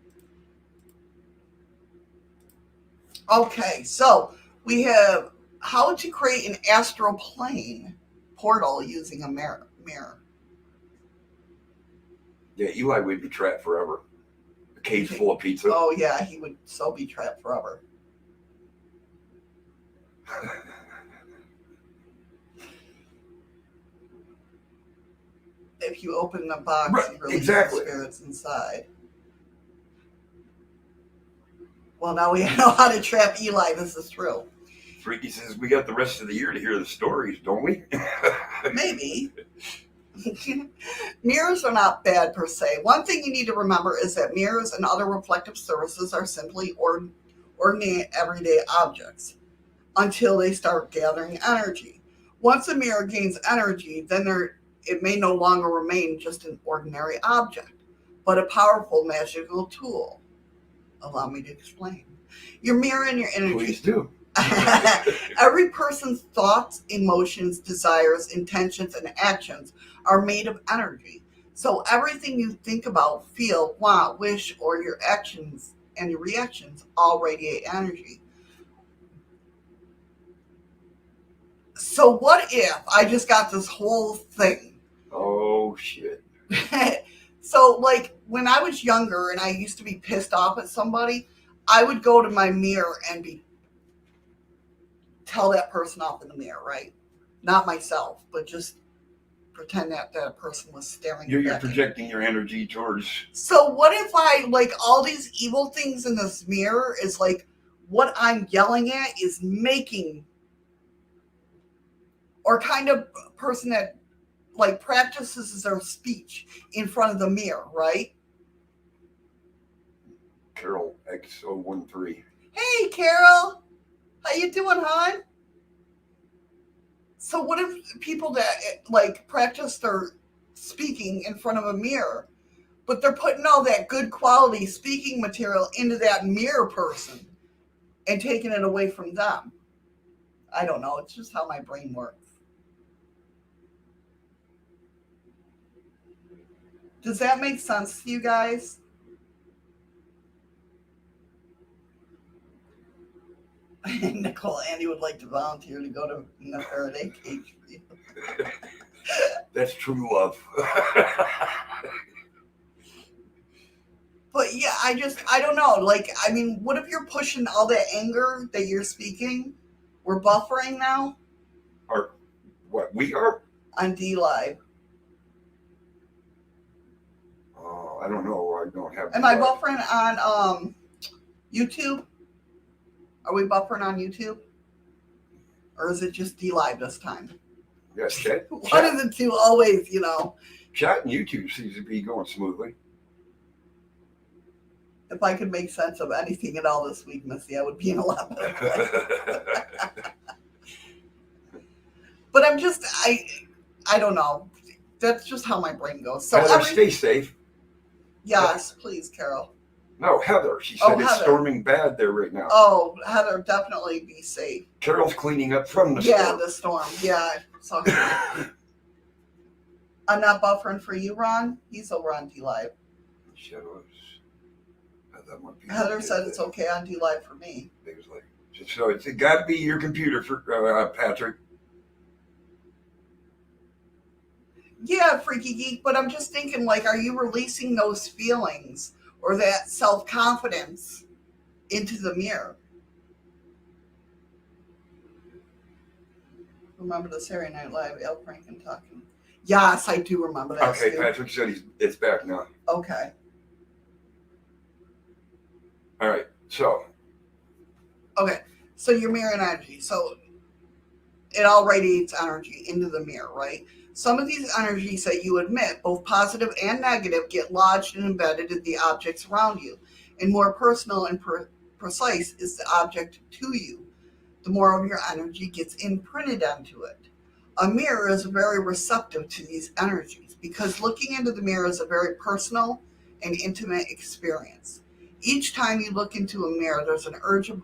Okay, so we have how to create an astral plane portal using a mirror.
Yeah, Eli would be trapped forever. A cage full of pizza.
Oh yeah, he would so be trapped forever. If you open the box,
Right,
you release
exactly.
the spirits inside. Well, now we know how to trap Eli. This is true.
Freaky says we got the rest of the year to hear the stories, don't we?
Maybe. Mirrors are not bad per se. One thing you need to remember is that mirrors and other reflective surfaces are simply ordinary everyday objects until they start gathering energy. Once a mirror gains energy, then it may no longer remain just an ordinary object, but a powerful magical tool. Allow me to explain. Your mirror and your energy.
Please do.
Every person's thoughts, emotions, desires, intentions, and actions are made of energy. So everything you think about, feel, want, wish, or your actions and your reactions all radiate energy. So what if I just got this whole thing?
Oh, shit.
So, like, when I was younger and I used to be pissed off at somebody, I would go to my mirror and tell that person off in the mirror, right? Not myself, but just pretend that that person was staring
You're
at me.
projecting your energy towards...
So what if I, like, all these evil things in this mirror is, like, what I'm yelling at is making... Or kind of person that, like, practices their speech in front of the mirror, right?
Carol X013.
Hey, Carol. How you doing, hon? So what if people that, like, practice their speaking in front of a mirror, but they're putting all that good quality speaking material into that mirror person and taking it away from them? I don't know. It's just how my brain works. Does that make sense to you guys? Nicole, Andy would like to volunteer to go to the Faraday cage for you.
That's true love.
But yeah, I don't know. Like, I mean, what if you're pushing all that anger that you're speaking? We're buffering now?
Or what, we are?
On dlive.
Oh, I don't know. I don't have...
Am I buffering on YouTube? Are we buffering on YouTube? Or is it just dlive this time?
Yeah, chat.
One of the two always, you know.
Chat and YouTube seems to be going smoothly.
If I could make sense of anything at all this week, Missy, I would be in a lot better place. But I'm just, I don't know. That's just how my brain goes. So
Heather, stay safe.
Yes, please, Carol.
No, Heather. She said it's
Heather.
Storming bad there right now.
Oh, Heather, definitely be safe.
Carol's cleaning up from the storm.
Yeah, the storm. Yeah. So, I'm not buffering for you, Ron. He's over on dlive.
Shadows.
Heather said it's okay on dlive for me.
So it's got to be your computer, for Patrick.
Yeah, Freaky Geek, but I'm just thinking, like, are you releasing those feelings or that self-confidence into the mirror? Remember the Saturday Night Live, Al Franken talking? Yes, I do remember that.
Okay,
too.
Patrick said it's back now.
Okay.
All right, so.
Okay, So your mirror energy. So it all radiates energy into the mirror, right? Some of these energies that you emit, both positive and negative, get lodged and embedded in the objects around you. And more personal and precise is the object to you, the more of your energy gets imprinted onto it. A mirror is very receptive to these energies because looking into the mirror is a very personal and intimate experience. Each time you look into a mirror, there's an urge of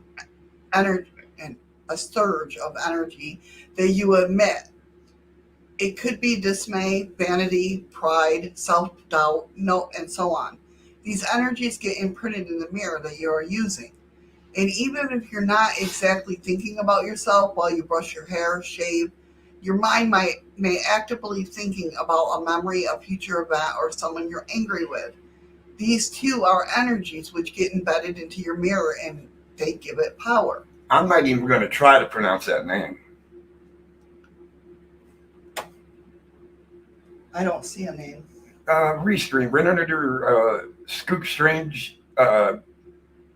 energy and a surge of energy that you emit. It could be dismay, vanity, pride, self-doubt, and so on. These energies get imprinted in the mirror that you are using. And even if you're not exactly thinking about yourself while you brush your hair, shave, your mind may actively thinking about a memory, a future event, or someone you're angry with. These two are energies which get embedded into your mirror and they give it power.
I'm not even going to try to pronounce that name.
I don't see a name.
Restream, right under Scoop Strange.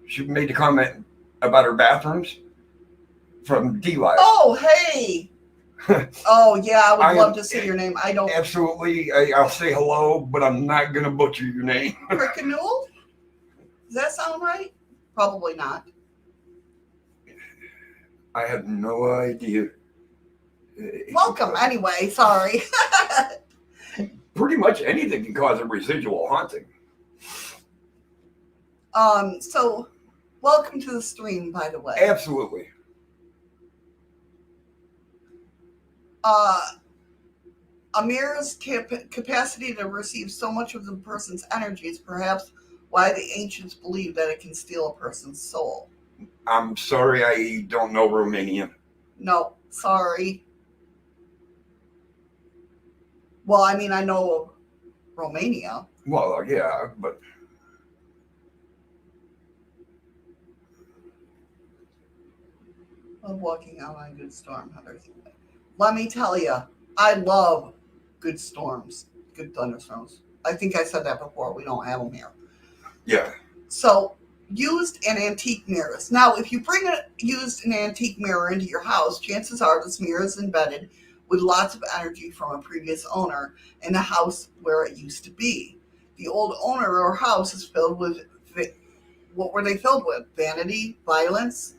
She made a comment about her bathrooms from dlive.
Oh, hey! Oh, yeah, I would love to see your name. I don't.
Absolutely. I'll say hello, but I'm not going to butcher your name.
Frickanul? Does that sound right? Probably not.
I have no idea.
Welcome, anyway. Sorry.
Pretty much anything can cause a residual haunting.
So, welcome to the stream, by the way.
Absolutely.
A mirror's capacity to receive so much of the person's energy is perhaps why the ancients believed that it can steal a person's soul.
I'm sorry, I don't know Romanian.
No, sorry. Well, I mean, I know Romania.
Well, yeah, but...
Love walking out on a good storm, Heather. Let me tell you, I love good storms, good thunderstorms. I think I said that before. We don't have them here.
Yeah.
So, used and antique mirrors. Now, if you bring a used and antique mirror into your house, chances are this mirror is embedded with lots of energy from a previous owner in the house where it used to be. The old owner or house is filled with, what were they filled with? Vanity, violence,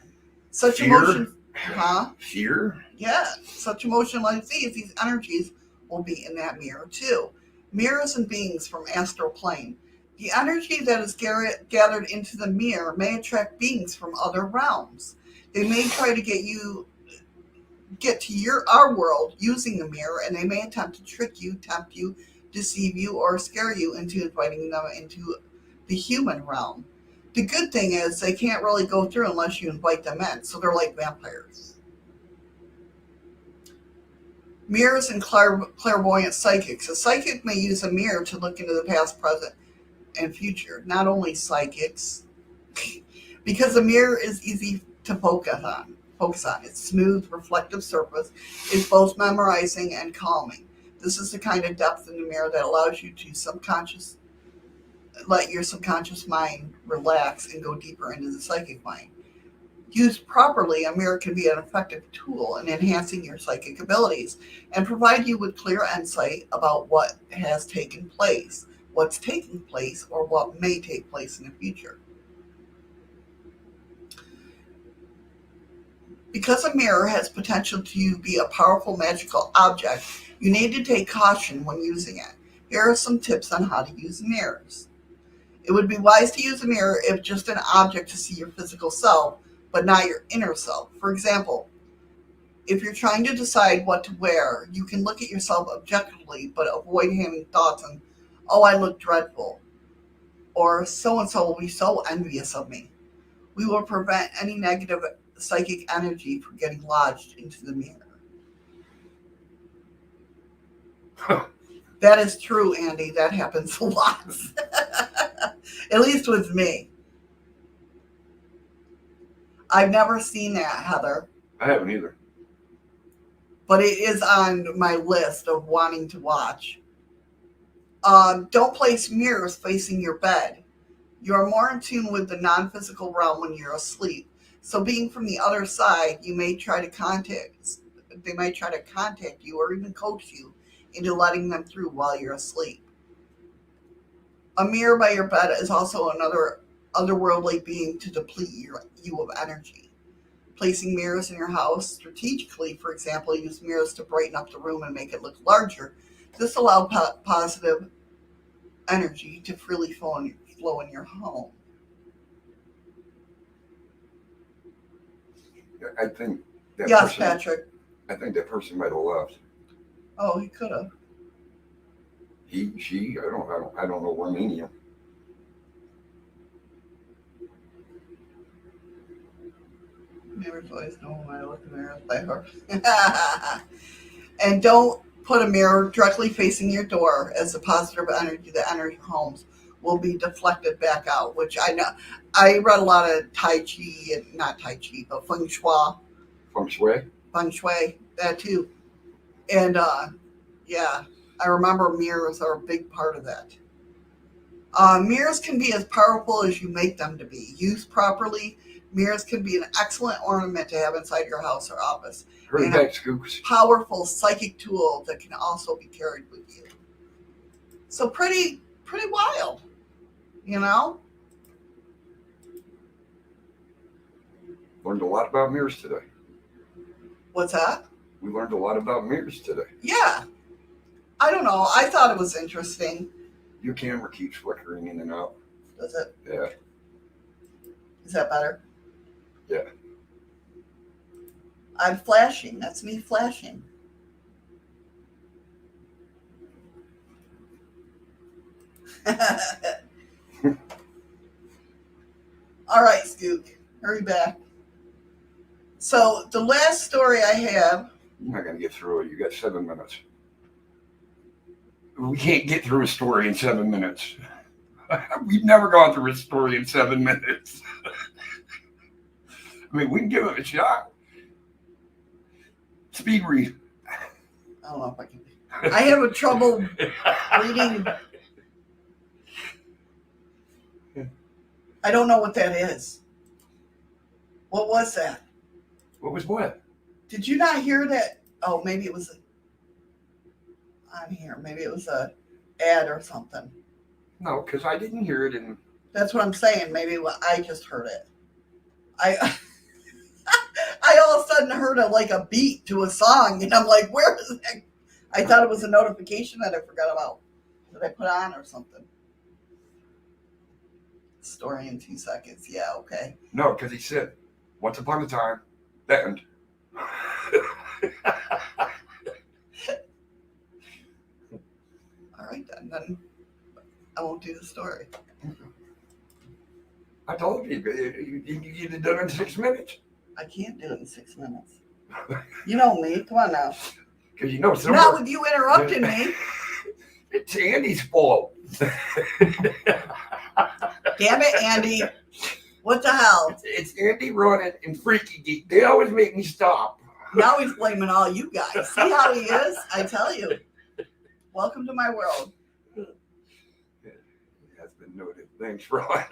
such
Fear?
emotion. Huh?
Fear?
Yeah, such emotion like these energies will be in that mirror too. Mirrors and beings from astral plane. The energy that is gathered into the mirror may attract beings from other realms. They may try to get to our world using the mirror, and they may attempt to trick you, tempt you, deceive you, or scare you into inviting them into the human realm. The good thing is they can't really go through unless you invite them in, so they're like vampires. Mirrors and clairvoyant psychics. A psychic may use a mirror to look into the past, present, and future. Not only psychics, because a mirror is easy to focus on. Its smooth, reflective surface is both memorizing and calming. This is the kind of depth in the mirror that allows you to let your subconscious mind relax and go deeper into the psychic mind. Used properly, a mirror can be an effective tool in enhancing your psychic abilities and provide you with clear insight about what has taken place, what's taking place, or what may take place in the future. Because a mirror has potential to be a powerful magical object, you need to take caution when using it. Here are some tips on how to use mirrors. It would be wise to use a mirror if just an object to see your physical self, but not your inner self. For example, if you're trying to decide what to wear, you can look at yourself objectively, but avoid having thoughts on, oh, I look dreadful, or so-and-so will be so envious of me. We will prevent any negative psychic energy from getting lodged into the mirror.
Huh.
That is true, Andy. That happens a lot. At least with me. I've never seen that, Heather.
I haven't either.
But it is on my list of wanting to watch. Don't place mirrors facing your bed. You are more in tune with the non-physical realm when you're asleep. So being from the other side, they might try to contact you or even coax you into letting them through while you're asleep. A mirror by your bed is also another otherworldly being to deplete you of energy. Placing mirrors in your house strategically, for example, use mirrors to brighten up the room and make it look larger. This allows positive energy to freely flow in your home.
I think that
Yes,
person,
Patrick.
I think that person might have left.
Oh, he could have.
He, she, I don't know Romania.
Mirrors always know when I look in the mirrors by her. And don't put a mirror directly facing your door, as the positive energy that enters your homes will be deflected back out, which I know. I read a lot of Tai Chi, not Tai Chi, but Feng Shui.
Feng Shui?
Feng Shui, that too. And yeah, I remember mirrors are a big part of that. Mirrors can be as powerful as you make them to be. Used properly, mirrors can be an excellent ornament to have inside your house or office.
Heard that, Scoops.
Powerful psychic tool that can also be carried with you. So pretty wild, you know?
Learned a lot about mirrors today.
What's that?
We learned a lot about mirrors today.
Yeah. I don't know. I thought it was interesting.
Your camera keeps flickering in and out.
Does it?
Yeah.
Is that better?
Yeah.
I'm flashing. That's me flashing. All right, Skook. Hurry back. So the last story I have.
You're not going to get through it. You got 7 minutes. We can't get through a story in 7 minutes. We've never gone through a story in 7 minutes. I mean, we can give it a shot. Speed read.
I don't know if I can. I have a trouble reading. I don't know what that is. What was that?
What was what?
Did you not hear that? Oh, maybe it was on here. Maybe it was a ad or something.
No, because I didn't hear it. And
that's what I'm saying. Maybe I just heard it. I all of a sudden heard a beat to a song, and I'm like, where is that? I thought it was a notification that I forgot about that I put on or something. Story in 2 seconds. Yeah, okay.
No, because he said, once upon a time, then.
All right, then I won't do the story.
I told you, you'd have done it in 6 minutes.
I can't do it in 6 minutes. You know me. Come on now.
Because you know somewhere.
Not with you interrupting me.
It's Andy's fault.
Damn it, Andy. What the hell?
It's Andy running and Freaky Geek. They always make me stop.
Now he's blaming all you guys. See how he is? I tell you. Welcome to my world.
It has been noted. Thanks, Ron.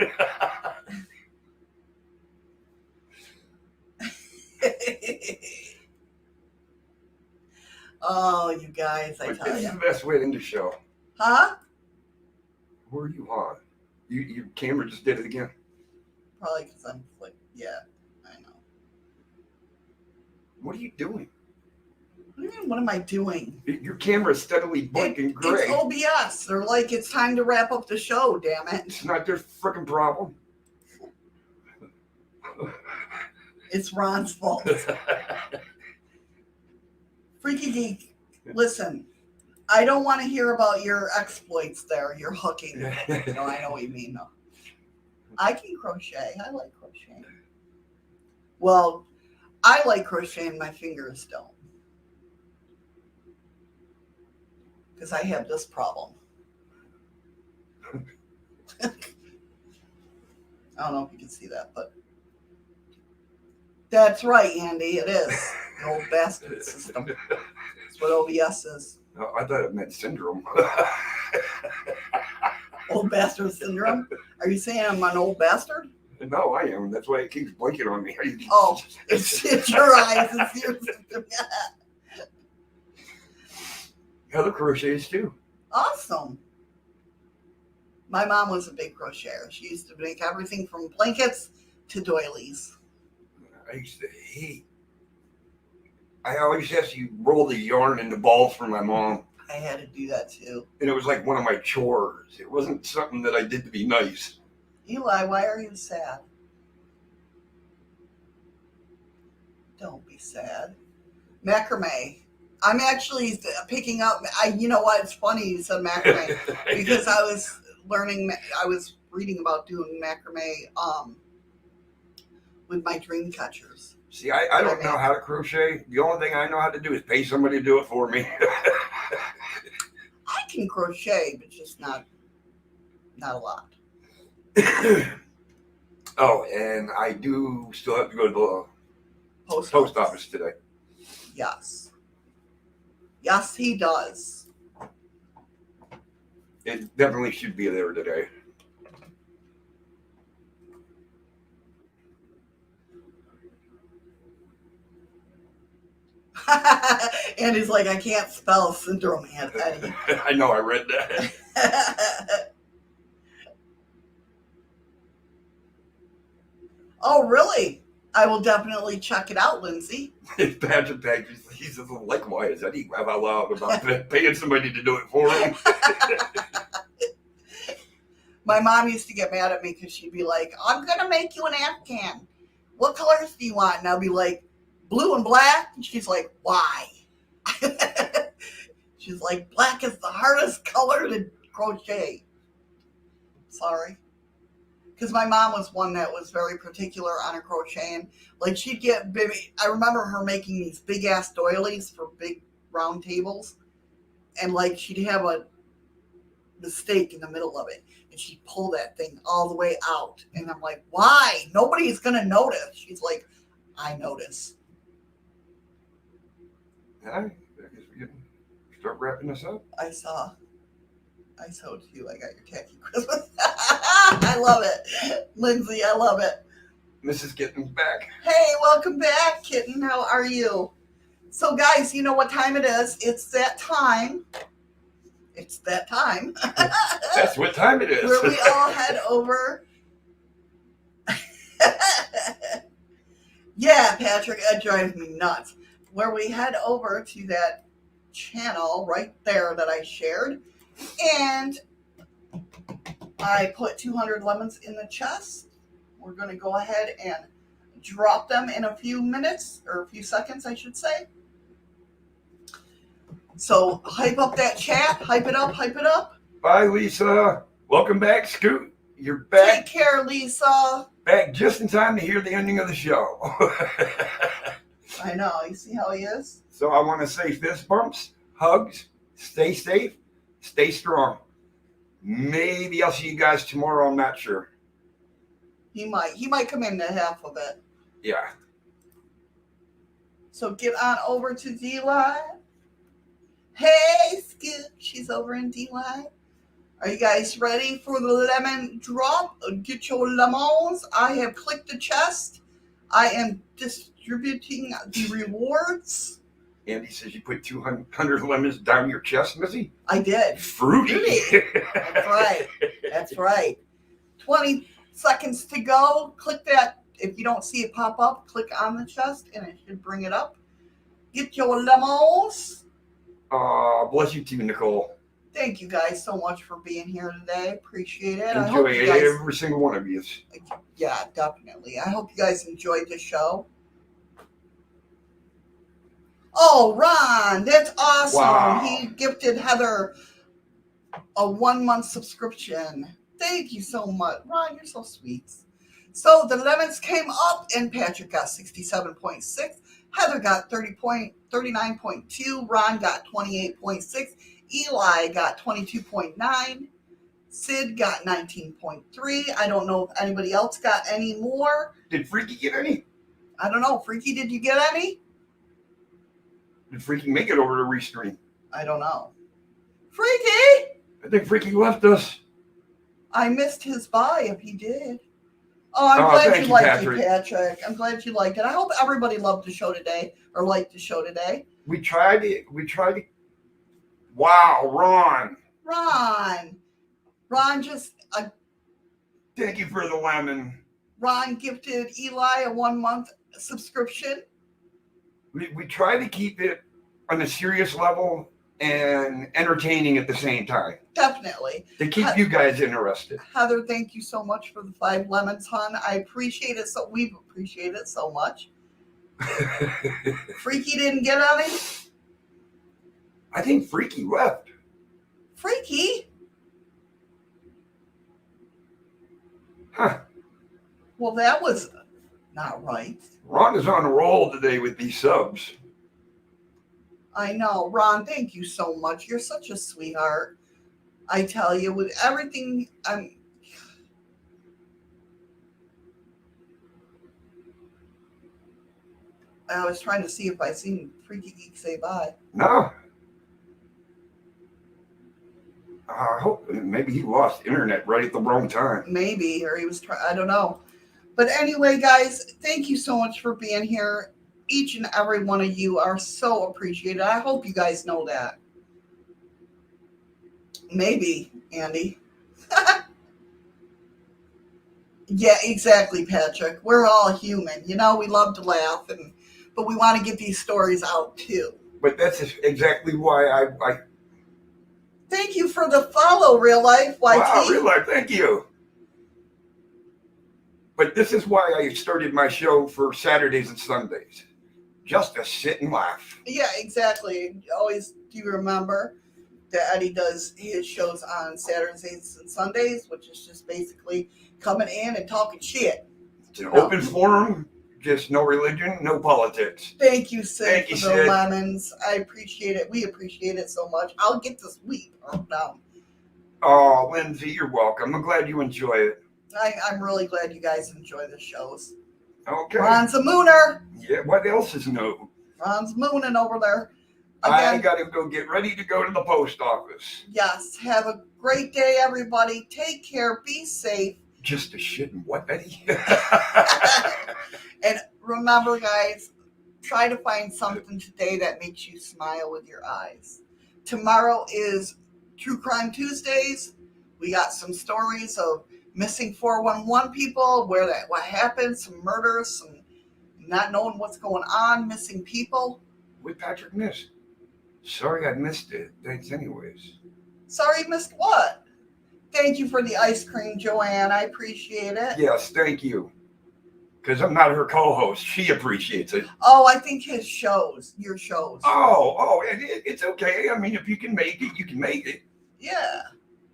Oh, you guys, I tell
This
you.
is the best way to end the show.
Huh?
Who are you on? Your camera just did it again.
Probably because I'm yeah, I know.
What are you doing?
What do you mean, what am I doing?
Your camera is steadily blinking gray.
It's OBS. They're like, it's time to wrap up the show, damn it.
It's not their freaking problem.
It's Ron's fault. Freaky Geek, listen, I don't want to hear about your exploits there, your hooking. No, I know what you mean. No. I can crochet. I like crocheting. Well, I like crocheting. My fingers don't. Because I have this problem. I don't know if you can see that, but that's right, Andy. It is. The old bastard system. That's what OBS is.
No, I thought it meant syndrome.
Old bastard syndrome? Are you saying I'm an old bastard?
No, I am. That's why it keeps blinking on me.
Oh, it's your eyes. It's your system.
Heather crochets too.
Awesome. My mom was a big crocheter. She used to make everything from blankets to doilies.
I used to hate. I always had to roll the yarn into balls for my mom.
I had to do that too.
And it was like one of my chores. It wasn't something that I did to be nice.
Eli, why are you sad? Don't be sad. Macrame. I'm actually picking up. You know what? It's funny you said macrame because I was reading about doing macrame with my dream catchers.
See, I don't know how to crochet. The only thing I know how to do is pay somebody to do it for me.
I can crochet, but just not a lot.
Oh, and I do still have to go to the post office today.
Yes. Yes, he does.
It definitely should be there today.
And he's like, I can't spell syndrome, Eddie.
I know, I read that.
Oh, really? I will definitely check it out, Lindsay.
Patrick, he says, likewise, Eddie, laugh out loud about paying somebody to do it for him.
My mom used to get mad at me because she'd be like, I'm going to make you an Afghan. What colors do you want? And I'll be like, blue and black. And she's like, why? She's like, black is the hardest color to crochet. Sorry. Because my mom was one that was very particular on her crocheting. Like, she'd get baby. I remember her making these big ass doilies for big round tables. And like, she'd have a mistake in the middle of it. And she'd pull that thing all the way out. And I'm like, why? Nobody's going to notice. She's like, I notice.
Yeah, I guess we can start wrapping this up.
I sewed too. I got your tacky Christmas. I love it. Lindsay, I love it.
Mrs. Kitten's back.
Hey, welcome back, kitten. How are you? So, guys, you know what time it is? It's that time. It's that time.
That's what time it is.
Where we all head over. Yeah, Patrick, that drives me nuts. Where we head over to that channel right there that I shared. And I put 200 lemons in the chest. We're going to go ahead and drop them in a few minutes, or a few seconds, I should say. So hype up that chat. Hype it up. Hype it up.
Bye, Lisa. Welcome back, Scoot. You're back.
Take care, Lisa.
Back just in time to hear the ending of the show.
I know. You see how he is?
So I want to say fist bumps, hugs, stay safe, stay strong. Maybe I'll see you guys tomorrow. I'm not sure.
He might come into half of it.
Yeah.
So get on over to dlive. Hey, Scoot. She's over in dlive. Are you guys ready for the lemon drop? Get your lemons. I have clicked the chest. I am distributing the rewards.
Andy says you put 200 lemons down your chest, Missy.
I did.
Fruity.
That's right. That's right. 20 seconds to go. Click that. If you don't see it pop up, click on the chest and it should bring it up. Get your lemons.
Bless you too, Nicole.
Thank you guys so much for being here today. Appreciate it.
Enjoy every single one of you.
Yeah, definitely. I hope you guys enjoyed the show. Oh, Ron, that's awesome.
Wow.
He gifted Heather a 1-month subscription. Thank you so much. Ron, you're so sweet. So the lemons came up and Patrick got 67.6. Heather got 39.2. Ron got 28.6. Eli got 22.9. Sid got 19.3. I don't know if anybody else got any more.
Did Freaky get any?
I don't know. Freaky, did you get any?
Did Freaky make it over to Restream?
I don't know. Freaky!
I think Freaky left us.
I missed his bye if he did. Oh, I'm glad
thank
you
you,
liked
Patrick.
it, Patrick. I'm glad you liked it. I hope everybody loved the show today or liked the show today.
We tried it. Wow, Ron.
Ron just
Thank you for the lemon.
Ron gifted Eli a 1-month subscription.
We try to keep it on a serious level and entertaining at the same time.
Definitely.
To keep you guys interested.
Heather, thank you so much for the 5 lemons, hon. I appreciate it. We appreciate it so much. Freaky didn't get any?
I think Freaky left.
Freaky?
Huh.
Well, that was not right.
Ron is on a roll today with these subs.
I know. Ron, thank you so much. You're such a sweetheart. I tell you, with everything, I was trying to see if I seen Freaky Geek say bye.
No. I hope maybe he lost internet right at the wrong time.
Maybe, or he was trying, I don't know. But anyway, guys, thank you so much for being here. Each and every one of you are so appreciated. I hope you guys know that. Maybe, Andy. Yeah, exactly, Patrick. We're all human. You know, we love to laugh, but we want to get these stories out too.
But that's exactly why I
Thank you for the follow, Real Life, YT.
Wow, Real Life, thank you. But this is why I started my show for Saturdays and Sundays. Just to sit and laugh.
Yeah, exactly. Always, do you remember that Eddie does his shows on Saturdays and Sundays, which is just basically coming in and talking shit.
It's an open forum, just no religion, no politics.
Thank you, Sid,
Thank
for
you,
the
Sid.
lemons. I appreciate it. We appreciate it so much. I'll get this week down.
Oh, Lindsay, you're welcome. I'm glad you enjoy it.
I'm really glad you guys enjoy the shows.
Okay.
Ron's a mooner.
Yeah, what else is new?
Ron's mooning over there.
I
Again,
got to go get ready to go to the post office.
yes, have a great day, everybody. Take care. Be safe.
Just a shit and what, Eddie?
And remember, guys, try to find something today that makes you smile with your eyes. Tomorrow is True Crime Tuesdays. We got some stories of missing 411 people, what happened, some murders, some not knowing what's going on, missing people.
What Patrick missed? Sorry I missed it. Thanks anyways.
Sorry, missed what? Thank you for the ice cream, Joanne. I appreciate it.
Yes, thank you. Because I'm not her co-host. She appreciates it.
Oh, I think your shows.
Oh, it's okay. I mean, if you can make it, you can make it.
Yeah.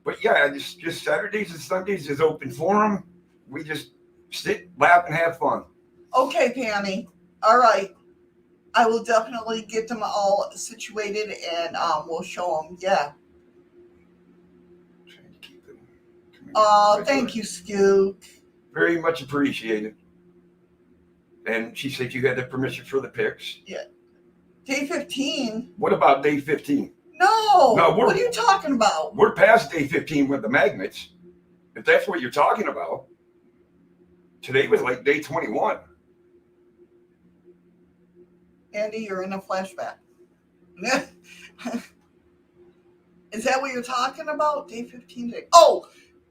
But yeah, just Saturdays and Sundays is open forum. We just sit, laugh, and have fun.
Okay, Pammy. All right. I will definitely get them all situated and we'll show them. Yeah.
Trying to keep them coming.
Oh, thank you, Scoot.
Very much appreciated. And she said you had the permission for the pics.
Yeah. Day 15?
What about day 15?
No.
No,
what are you talking about?
We're past day 15 with the magnets. If that's what you're talking about. Today was like day 21.
Andy, you're in a flashback. Is that what you're talking about? Day 15 today. Oh,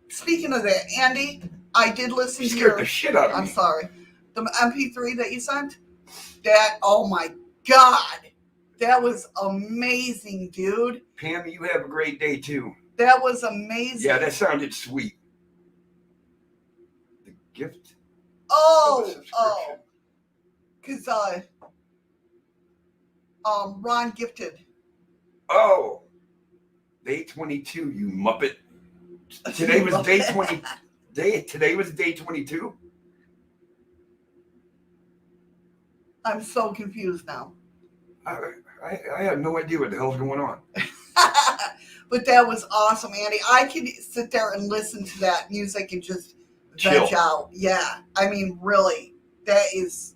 speaking of that, Andy, I did listen to
Scared the shit out of me.
I'm sorry. The MP3 that you sent, that, oh my God, that was amazing, dude.
Pam, you have a great day too.
That was amazing.
Yeah, that sounded sweet. The gift.
Oh, because Ron gifted.
Oh, day 22, you muppet. Today was day 20. Today was day 22.
I'm so confused now.
I have no idea what the hell's going on.
But that was awesome, Andy. I could sit there and listen to that music and just
Chill.
veg out. Yeah, I mean, really, that is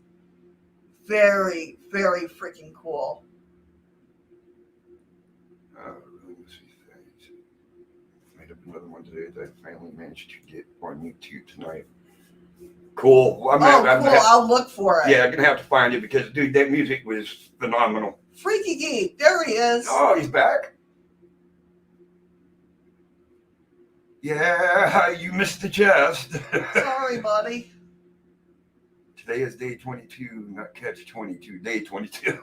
very, very freaking cool.
Made up another one today that I finally managed to get on YouTube tonight. Cool. Well,
Cool. I'll look for it.
Yeah, I'm going to have to find it because, dude, that music was phenomenal.
Freaky Geek. There he is.
Oh, he's back? Yeah, you missed the chest.
Sorry, buddy.
Today is day 22, not catch 22, day 22.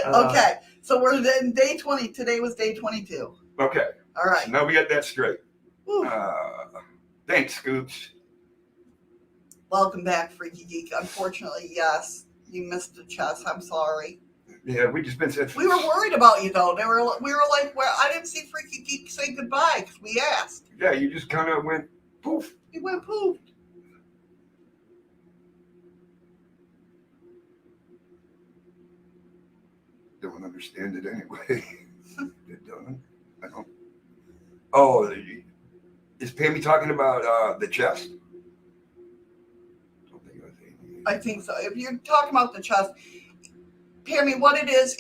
Okay, so we're in day 20. Today was day 22.
Okay.
All right.
So now we got that straight.
Whew.
Thanks, Scoops.
Welcome back, Freaky Geek. Unfortunately, yes, you missed the chest. I'm sorry.
Yeah, we just been said.
We were worried about you, though. We were like, well, I didn't see Freaky Geek say goodbye because we asked.
Yeah, you just kind of went poof.
He went poof.
Don't understand it anyway. It don't. I don't. Oh, is Pammy talking about the chest?
I think so. If you're talking about the chest, Pammy, what it is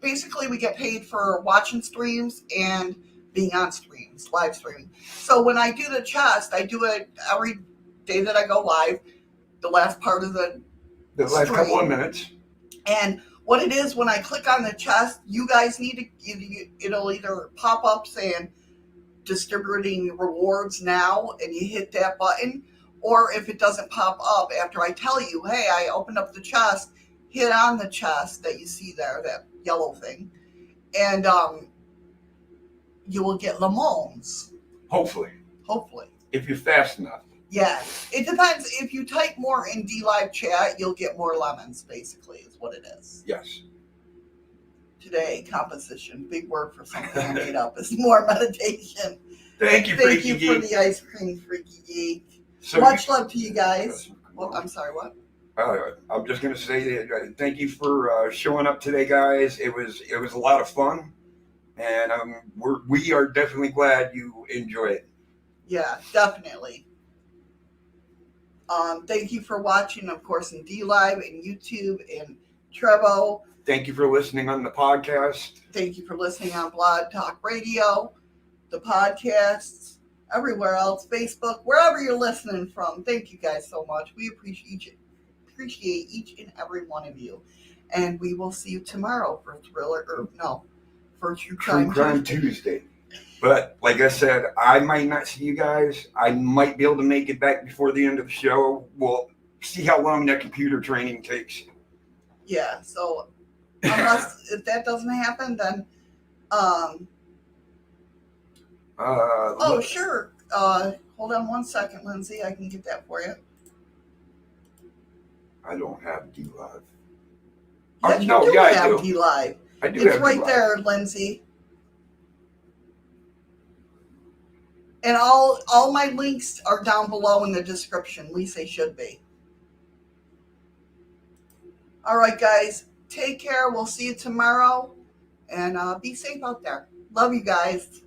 basically we get paid for watching streams and being on streams, live streaming. So when I do the chest, I do it every day that I go live, the last part of the
last
stream.
Couple of minutes.
And what it is, when I click on the chest, you guys need to, it'll either pop up saying distributing rewards now, and you hit that button. Or if it doesn't pop up after I tell you, hey, I opened up the chest, hit on the chest that you see there, that yellow thing, and you will get lemons.
Hopefully. If you're fast enough.
Yeah. It depends. If you type more in dlive chat, you'll get more lemons, basically, is what it is.
Yes.
Today, composition, big word for something I made up, is more meditation.
Thank you, Freaky
Geek. Thank you for the ice cream, Freaky Geek. So much love to you guys. Well, I'm sorry, what?
I'm just going to say that thank you for showing up today, guys. It was a lot of fun, and we are definitely glad you enjoy it.
Yeah, definitely. Thank you for watching, of course, in dlive and YouTube and Trevo.
Thank you for listening on the podcast.
Thank you for listening on Blog Talk Radio, the podcasts. Everywhere else, Facebook, wherever you're listening from. Thank you guys so much. We appreciate each and every one of you. And we will see you tomorrow for True Crime
Tuesday. But like I said, I might not see you guys. I might be able to make it back before the end of the show. We'll see how long that computer training takes.
Yeah, so if that doesn't happen, then sure. Hold on 1 second, Lindsay. I can get that for you.
I don't have dlive.
Yes, you do have dlive.
I do.
It's right there, Lindsay. And all my links are down below in the description. At least they should be. All right, guys. Take care. We'll see you tomorrow. And be safe out there. Love you guys.